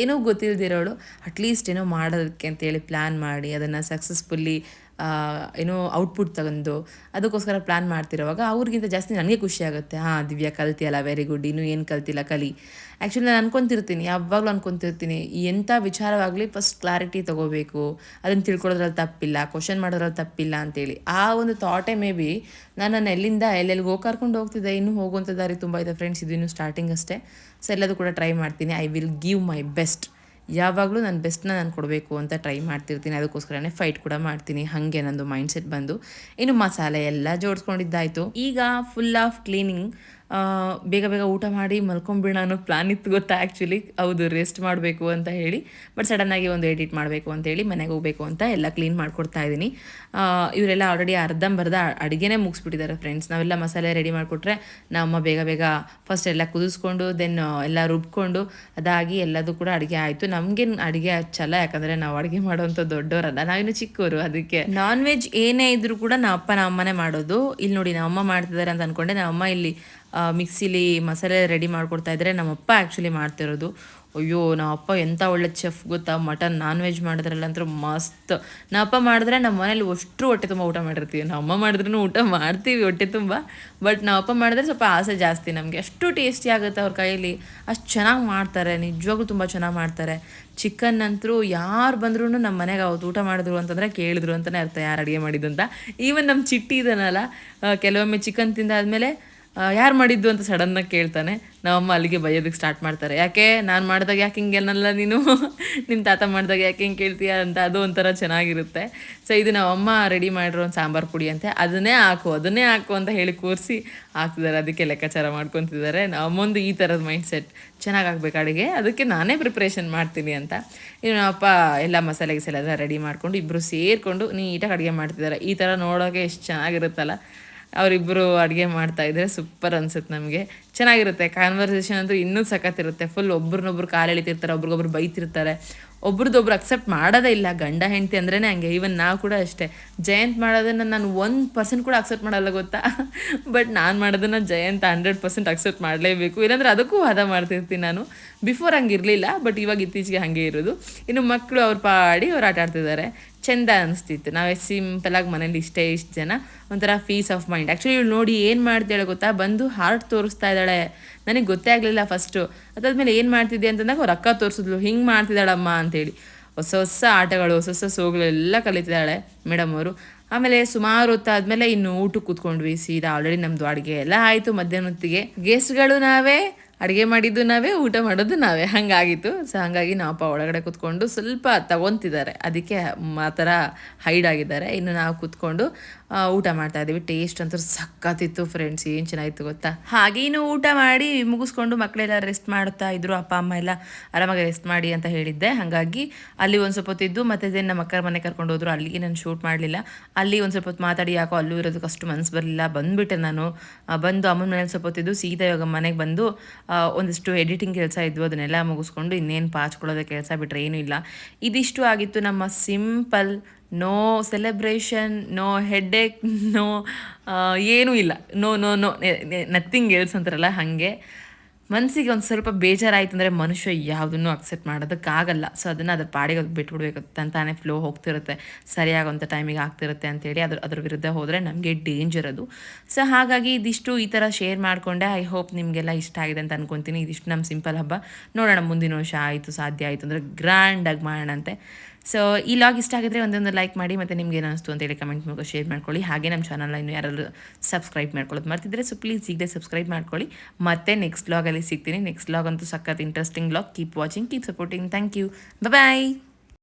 ಏನೂ ಗೊತ್ತಿಲ್ಲದಿರೋಳು ಅಟ್ಲೀಸ್ಟ್ ಏನೋ ಮಾಡೋದಕ್ಕೆ ಅಂತೇಳಿ ಪ್ಲ್ಯಾನ್ ಮಾಡಿ ಅದನ್ನು ಸಕ್ಸಸ್ಫುಲ್ಲಿ ಏನೋ ಔಟ್ಪುಟ್ ತಗೊಂಡು ಅದಕ್ಕೋಸ್ಕರ ಪ್ಲ್ಯಾನ್ ಮಾಡ್ತಿರೋವಾಗ ಅವ್ರಿಗಿಂತ ಜಾಸ್ತಿ ನನಗೆ ಖುಷಿ ಆಗುತ್ತೆ. ದಿವ್ಯಾ ಕಲ್ತಿಯಲ್ಲ, ವೆರಿ ಗುಡ್, ಇನ್ನೂ ಏನು ಕಲ್ತಿಲ್ಲ, ಕಲಿ. ಆ್ಯಕ್ಚುಲಿ ನಾನು ಅನ್ಕೊತಿರ್ತೀನಿ, ಯಾವಾಗಲೂ ಅನ್ಕೊತಿರ್ತೀನಿ, ಎಂಥ ವಿಚಾರವಾಗಲಿ ಫಸ್ಟ್ ಕ್ಲಾರಿಟಿ ತೊಗೋಬೇಕು, ಅದನ್ನು ತಿಳ್ಕೊಳ್ಳೋದ್ರಲ್ಲಿ ತಪ್ಪಿಲ್ಲ, ಕ್ವಶನ್ ಮಾಡೋದ್ರಲ್ಲಿ ತಪ್ಪಿಲ್ಲ ಅಂತೇಳಿ. ಆ ಒಂದು ಥಾಟೇ ಮೇ ಬಿ ನಾನು ಎಲ್ಲಿಂದ ಎಲ್ಲೆಲ್ಲಿಗೆ ಕರ್ಕೊಂಡು ಹೋಗ್ತಿದ್ದೆ. ಇನ್ನೂ ಹೋಗುವಂಥ ದಾರಿ ತುಂಬ ಇದೆ ಫ್ರೆಂಡ್ಸ್, ಇದು ಇನ್ನೂ ಸ್ಟಾರ್ಟಿಂಗ್ ಅಷ್ಟೇ. ಸೊ ಎಲ್ಲದೂ ಕೂಡ ಟ್ರೈ ಮಾಡ್ತೀನಿ. I will give my best. ಯಾವಾಗಲೂ ನನ್ನ ಬೆಸ್ಟ್ನ ನಾನು ಕೊಡಬೇಕು ಅಂತ ಟ್ರೈ ಮಾಡ್ತಿರ್ತೀನಿ. ಅದಕ್ಕೋಸ್ಕರನೇ ಫೈಟ್ ಕೂಡ ಮಾಡ್ತೀನಿ. ಹಾಗೆ ನಂದು ಮೈಂಡ್ ಸೆಟ್ ಬಂದು ಇನ್ನು ಮಸಾಲೆ ಎಲ್ಲ ಜೋಡಿಸ್ಕೊಂಡಿದ್ದಾಯಿತು. ಈಗ ಫುಲ್ ಆಫ್ ಕ್ಲೀನಿಂಗ್ ಬೇಗ ಬೇಗ ಊಟ ಮಾಡಿ ಮಲ್ಕೊಂಬಿಡೋಣ ಅನ್ನೋ ಪ್ಲಾನ್ ಇತ್ತು ಗೊತ್ತಾ ಆ್ಯಕ್ಚುಲಿ. ಹೌದು, ರೆಸ್ಟ್ ಮಾಡಬೇಕು ಅಂತ ಹೇಳಿ, ಬಟ್ ಸಡನ್ನಾಗಿ ಒಂದು ಎಡಿಟ್ ಮಾಡಬೇಕು ಅಂತೇಳಿ ಮನೆಗೆ ಹೋಗಬೇಕು ಅಂತ ಎಲ್ಲ ಕ್ಲೀನ್ ಮಾಡ್ಕೊಡ್ತಾ ಇದ್ದೀನಿ. ಇವರೆಲ್ಲ ಆಲ್ರೆಡಿ ಅರ್ಧಂಬರ್ಧ ಅಡುಗೆನೇ ಮುಗಿಸ್ಬಿಟ್ಟಿದ್ದಾರೆ ಫ್ರೆಂಡ್ಸ್. ನಾವೆಲ್ಲ ಮಸಾಲೆ ರೆಡಿ ಮಾಡಿಕೊಟ್ರೆ ನಮ್ಮಮ್ಮ ಬೇಗ ಬೇಗ ಫಸ್ಟ್ ಎಲ್ಲ ಕುದಿಸ್ಕೊಂಡು ದೆನ್ ಎಲ್ಲ ರುಬ್ಕೊಂಡು ಅದಾಗಿ ಎಲ್ಲದೂ ಕೂಡ ಅಡುಗೆ ಆಯಿತು. ನಮಗೇನು ಅಡುಗೆ ಹಚ್ಚಲ್ಲ, ಯಾಕಂದರೆ ನಾವು ಅಡುಗೆ ಮಾಡೋವಂಥ ದೊಡ್ಡವರಲ್ಲ, ನಾವಿನ್ನು ಚಿಕ್ಕವರು. ಅದಕ್ಕೆ ನಾನ್ ವೆಜ್ ಏನೇ ಇದ್ದರೂ ಕೂಡ ನಮ್ಮ ಅಮ್ಮನೇ ಮಾಡೋದು. ಇಲ್ಲಿ ನೋಡಿ ನಮ್ಮಮ್ಮ ಮಾಡ್ತಿದ್ದಾರೆ ಅಂತ ಅಂದ್ಕೊಂಡೆ. ನಮ್ಮಮ್ಮ ಇಲ್ಲಿ ಮಿಕ್ಸಿಲಿ ಮಸಾಲೆ ರೆಡಿ ಮಾಡ್ಕೊಡ್ತಾ ಇದ್ದಾರೆ. ನಮ್ಮಪ್ಪ ಆ್ಯಕ್ಚುಲಿ ಮಾಡ್ತಿರೋದು. ಅಯ್ಯೋ, ನಮ್ಮಪ್ಪ ಎಂಥ ಒಳ್ಳೆ ಚೆಫ್ ಗೊತ್ತಾ. ಮಟನ್ ನಾನ್ ವೆಜ್ ಮಾಡಿದ್ರಲ್ಲಂತೂ ಮಸ್ತ್. ನಮ್ಮಪ್ಪ ಮಾಡಿದ್ರೆ ನಮ್ಮ ಮನೇಲಿ ಅಷ್ಟು ಹೊಟ್ಟೆ ತುಂಬ ಊಟ ಮಾಡಿರ್ತೀವಿ. ನಮ್ಮಮ್ಮ ಮಾಡಿದ್ರೂ ಊಟ ಮಾಡ್ತೀವಿ ಹೊಟ್ಟೆ ತುಂಬ, ಬಟ್ ನಮ್ಮಪ್ಪ ಮಾಡಿದ್ರೆ ಸ್ವಲ್ಪ ಆಸೆ ಜಾಸ್ತಿ ನಮಗೆ. ಅಷ್ಟು ಟೇಸ್ಟಿ ಆಗುತ್ತೆ ಅವ್ರ ಕೈಯಲ್ಲಿ, ಅಷ್ಟು ಚೆನ್ನಾಗಿ ಮಾಡ್ತಾರೆ. ನಿಜವಾಗ್ಲೂ ತುಂಬ ಚೆನ್ನಾಗಿ ಮಾಡ್ತಾರೆ. ಚಿಕನ್ ಅಂತೂ ಯಾರು ಬಂದ್ರೂ ನಮ್ಮ ಮನೆಗೆ ಅವತ್ತು ಊಟ ಮಾಡಿದ್ರು ಅಂತಂದರೆ ಕೇಳಿದ್ರು ಅಂತಲೇ ಅರ್ಥ ಯಾರು ಅಡುಗೆ ಮಾಡಿದ್ದು ಅಂತ. ಈವನ್ ನಮ್ಮ ಚಿಟ್ಟಿ ಇದನ್ನಲ್ಲ, ಕೆಲವೊಮ್ಮೆ ಚಿಕನ್ ತಿಂದಾದ್ಮೇಲೆ ಯಾರು ಮಾಡಿದ್ದು ಅಂತ ಸಡನ್ನಾಗಿ ಕೇಳ್ತಾನೆ. ನಮ್ಮಮ್ಮ ಅಲ್ಲಿಗೆ ಬೈಯೋದಕ್ಕೆ ಸ್ಟಾರ್ಟ್ ಮಾಡ್ತಾರೆ. ಯಾಕೆ ನಾನು ಮಾಡಿದಾಗ ಯಾಕೆ ಹಿಂಗೆನಲ್ಲ ನೀನು, ನಿಮ್ಮ ತಾತ ಮಾಡಿದಾಗ ಯಾಕೆ ಹಿಂಗೆ ಕೇಳ್ತೀಯ ಅಂತ. ಅದು ಒಂಥರ ಚೆನ್ನಾಗಿರುತ್ತೆ. ಸೊ ಇದು ನಮ್ಮಮ್ಮ ರೆಡಿ ಮಾಡಿರೋ ಒಂದು ಸಾಂಬಾರು ಪುಡಿ ಅಂತೆ, ಅದನ್ನೇ ಹಾಕು ಅಂತ ಹೇಳಿ ಕೂರಿಸಿ ಹಾಕ್ತಿದ್ದಾರೆ. ಅದಕ್ಕೆ ಲೆಕ್ಕಾಚಾರ ಮಾಡ್ಕೊತಿದ್ದಾರೆ. ನಮ್ಮೊಂದು ಈ ಥರದ ಮೈಂಡ್ಸೆಟ್, ಚೆನ್ನಾಗಿ ಆಗ್ಬೇಕು ಅಡುಗೆ, ಅದಕ್ಕೆ ನಾನೇ ಪ್ರಿಪ್ರೇಷನ್ ಮಾಡ್ತೀನಿ ಅಂತ. ಇನ್ನು ನಮ್ಮಪ್ಪ ಎಲ್ಲ ಮಸಾಲೆ ಗಿಸಾಲೆಲ್ಲ ರೆಡಿ ಮಾಡಿಕೊಂಡು ಇಬ್ಬರು ಸೇರಿಕೊಂಡು ನೀಟಾಗಿ ಅಡುಗೆ ಮಾಡ್ತಿದ್ದಾರೆ. ಈ ಥರ ನೋಡೋಕೆ ಎಷ್ಟು ಚೆನ್ನಾಗಿರುತ್ತಲ್ಲ. ಅವರಿಬ್ಬರು ಅಡುಗೆ ಮಾಡ್ತಾಯಿದ್ರೆ ಸೂಪರ್ ಅನ್ಸುತ್ತೆ ನಮಗೆ. ಚೆನ್ನಾಗಿರುತ್ತೆ. ಕಾನ್ವರ್ಸೇಷನ್ ಅಂತೂ ಇನ್ನೂ ಸಖತ್ತಿರುತ್ತೆ. ಫುಲ್ ಒಬ್ರನ್ನೊಬ್ರು ಕಾಲು ಎಳಿತಿರ್ತಾರೆ, ಒಬ್ರಿಗೊಬ್ರು ಬೈತಿರ್ತಾರೆ. ಒಬ್ರದ್ದೊಬ್ರು ಅಕ್ಸೆಪ್ಟ್ ಮಾಡೋದೇ ಇಲ್ಲ. ಗಂಡ ಹೆಂಡತಿ ಅಂದ್ರೇ ಹಂಗೆ. ಈವನ್ ನಾವು ಕೂಡ ಅಷ್ಟೇ. ಜಯಂತ್ ಮಾಡೋದನ್ನು ನಾನು 1% ಕೂಡ ಅಕ್ಸೆಪ್ಟ್ ಮಾಡಲ್ಲ ಗೊತ್ತಾ. ಬಟ್ ನಾನು ಮಾಡೋದನ್ನು ಜಯಂತ್ 100% ಅಕ್ಸೆಪ್ಟ್ ಮಾಡಲೇಬೇಕು, ಇಲ್ಲಾಂದರೆ ಅದಕ್ಕೂ ವಾದ ಮಾಡ್ತಿರ್ತೀನಿ ನಾನು. ಬಿಫೋರ್ ಹಂಗೆ ಇರಲಿಲ್ಲ, ಬಟ್ ಇವಾಗ ಇತ್ತೀಚೆಗೆ ಹಾಗೆ ಇರೋದು. ಇನ್ನು ಮಕ್ಕಳು ಅವ್ರು ಪಾಡಿ ಅವ್ರು ಆಟ ಆಡ್ತಿದ್ದಾರೆ. ಚೆಂದ ಅನಿಸ್ತಿತ್ತು. ನಾವೇ ಸಿಂಪಲಾಗಿ ಮನೇಲಿ ಇಷ್ಟು ಜನ, ಒಂಥರ ಪೀಸ್ ಆಫ್ ಮೈಂಡ್. ಆ್ಯಕ್ಚುಲಿ ಇವಳು ನೋಡಿ ಏನು ಮಾಡ್ತಾಳೆ ಗೊತ್ತಾ, ಬಂದು ಹಾರ್ಟ್ ತೋರಿಸ್ತಾ ಇದ್ದಾಳೆ. ನನಗೆ ಗೊತ್ತೇ ಆಗಲಿಲ್ಲ ಫಸ್ಟು. ಅದಾದ್ಮೇಲೆ ಏನು ಮಾಡ್ತಿದ್ದೆ ಅಂತಂದಾಗ ಅವ್ರ ಅಕ್ಕ ತೋರಿಸಿದ್ಲು, ಹಿಂಗೆ ಮಾಡ್ತಿದ್ದಾಳಮ್ಮ ಅಂತೇಳಿ. ಹೊಸ ಹೊಸ ಆಟಗಳು, ಹೊಸ ಸೋಗಳೆಲ್ಲ ಕಲಿತಿದ್ದಾಳೆ ಮೇಡಮ್ ಅವರು. ಆಮೇಲೆ ಸುಮಾರು ಹೊತ್ತಾದ್ಮೇಲೆ ಇನ್ನು ಊಟಕ್ಕೆ ಕೂತ್ಕೊಂಡ್ವಿ ಸೀದಾ. ಆಲ್ರೆಡಿ ನಮ್ಮದು ಅಡುಗೆ ಎಲ್ಲ ಆಯಿತು. ಮಧ್ಯಾಹ್ನ ಹೊತ್ತಿಗೆ ಗೆಸ್ಟ್ಗಳು ನಾವೇ, ಅಡುಗೆ ಮಾಡಿದ್ದು ನಾವೇ, ಊಟ ಮಾಡೋದು ನಾವೇ, ಹಾಗಾಗಿತ್ತು. ಸೊ ಹಾಗಾಗಿ ನಾವಪ್ಪ ಒಳಗಡೆ ಕೂತ್ಕೊಂಡು ಸ್ವಲ್ಪ ತಗೊತಿದ್ದಾರೆ, ಅದಕ್ಕೆ ಆ ಥರ ಹೈಡ್ ಆಗಿದ್ದಾರೆ. ಇನ್ನು ನಾವು ಕೂತ್ಕೊಂಡು ಊಟ ಮಾಡ್ತಾ ಇದ್ದೀವಿ. ಟೇಸ್ಟ್ ಅಂತೂ ಸಖತ್ತಿತ್ತು ಫ್ರೆಂಡ್ಸ್, ಏನು ಚೆನ್ನಾಗಿತ್ತು ಗೊತ್ತಾ. ಹಾಗೆ ಇನ್ನು ಊಟ ಮಾಡಿ ಮುಗಿಸ್ಕೊಂಡು ಮಕ್ಕಳೆಲ್ಲ ರೆಸ್ಟ್ ಮಾಡ್ತಾ ಇದ್ರು. ಅಪ್ಪ ಅಮ್ಮ ಎಲ್ಲ ಆರಾಮಾಗಿ ರೆಸ್ಟ್ ಮಾಡಿ ಅಂತ ಹೇಳಿದ್ದೆ. ಹಾಗಾಗಿ ಅಲ್ಲಿ ಒಂದು ಸ್ವಲ್ಪ ಹೊತ್ತಿದ್ದು ಮತ್ತೆ ನಮ್ಮ ಅಕ್ಕರ ಮನೆ ಕರ್ಕೊಂಡು ಹೋದ್ರು. ಅಲ್ಲಿಗೆ ನಾನು ಶೂಟ್ ಮಾಡಲಿಲ್ಲ. ಅಲ್ಲಿ ಒಂದು ಸ್ವಲ್ಪ ಹೊತ್ತು ಮಾತಾಡಿ ಯಾಕೋ ಅಲ್ಲೂ ಇರೋದಕ್ಕೆ ಅಷ್ಟು ಮನಸ್ಸು ಬರಲಿಲ್ಲ. ಬಂದುಬಿಟ್ಟೆ ನಾನು. ಬಂದು ಅಮ್ಮನ ಮನೇಲಿ ಸ್ವಲ್ಪ ಹೊತ್ತಿದ್ದು ಸೀದಾ ಇವಾಗ ಮನೆಗೆ ಬಂದು ಒಂದಿಷ್ಟು ಎಡಿಟಿಂಗ್ ಕೆಲಸ ಇದ್ವು, ಅದನ್ನೆಲ್ಲ ಮುಗಿಸ್ಕೊಂಡು ಇನ್ನೇನು ಪಾಚ್ಕೊಳ್ಳೋದೇ ಕೆಲಸ ಬಿಟ್ಟರೆ ಏನೂ ಇಲ್ಲ. ಇದಿಷ್ಟು ಆಗಿತ್ತು ನಮ್ಮ simple. No celebration, no headache, no ಏನೂ ಇಲ್ಲ. No no no nothing else ಅಂತಾರಲ್ಲ ಹಾಗೆ. ಮನಸ್ಸಿಗೆ ಒಂದು ಸ್ವಲ್ಪ ಬೇಜಾರಾಯಿತು ಅಂದರೆ ಮನುಷ್ಯ ಯಾವುದನ್ನು ಅಕ್ಸೆಪ್ಟ್ ಮಾಡೋದಕ್ಕಾಗಲ್ಲ. ಸೊ ಅದನ್ನು ಅದ್ರ ಪಾಡಿಗೆ ಅದು ಬಿಟ್ಬಿಡ್ಬೇಕು. ತಾನೇ ಫ್ಲೋ ಹೋಗ್ತಿರುತ್ತೆ, ಸರಿಯಾಗೋಂಥ ಟೈಮಿಗೆ ಆಗ್ತಿರುತ್ತೆ ಅಂತೇಳಿ ಅದ್ರ ವಿರುದ್ಧ ಹೋದರೆ ನಮಗೆ ಡೇಂಜರ್ ಅದು. ಸೊ ಹಾಗಾಗಿ ಇದಿಷ್ಟು ಈ ಥರ ಶೇರ್ ಮಾಡಿಕೊಂಡೆ. ಐ ಹೋಪ್ ನಿಮಗೆಲ್ಲ ಇಷ್ಟ ಆಗಿದೆ ಅಂತ ಅನ್ಕೊತೀನಿ. ಇದಿಷ್ಟು ನಮ್ಮ ಸಿಂಪಲ್ ಹಬ್ಬ. ನೋಡೋಣ ಮುಂದಿನ ವರ್ಷ ಆಯಿತು, ಸಾಧ್ಯ ಆಯಿತು ಅಂದರೆ ಗ್ರ್ಯಾಂಡಾಗಿ ಮಾಡೋಣಂತೆ. ಸೊ ಈ ಲಾಗ್ ಇಷ್ಟ ಆಗಿದ್ರೆ ಒಂದೊಂದು ಲೈಕ್ ಮಾಡಿ, ಮತ್ತು ನಿಮ್ಗೆ ಏನು ಅನಿಸ್ತು ಅಂತೇಳಿ ಕಮೆಂಟ್ ಮೂಲಕ ಶೇರ್ ಮಾಡ್ಕೊಳ್ಳಿ. ಹಾಗೆ ನಮ್ಮ ಚಾನಲ್ನ ಇನ್ನೂ ಯಾರಾದ್ರು ಸಬ್ಸ್ಕ್ರೈಬ್ ಮಾಡ್ಕೊಳ್ಳೋದು ಮರ್ತಿದ್ರೆ ಸೊ ಪ್ಲೀಸ್ ಈಗಲೇ ಸಬ್ಸ್ಕ್ರೈಬ್ ಮಾಡ್ಕೊಳ್ಳಿ. ಮತ್ತೆ ನೆಕ್ಸ್ಟ್ ಲಾಗಲ್ಲಿ ಸಿಗ್ತೀನಿ. ನೆಕ್ಸ್ಟ್ ಲಾಗ್ ಅಂತೂ ಸಖತ್ interesting vlog. Keep watching, keep supporting. Thank you, bye.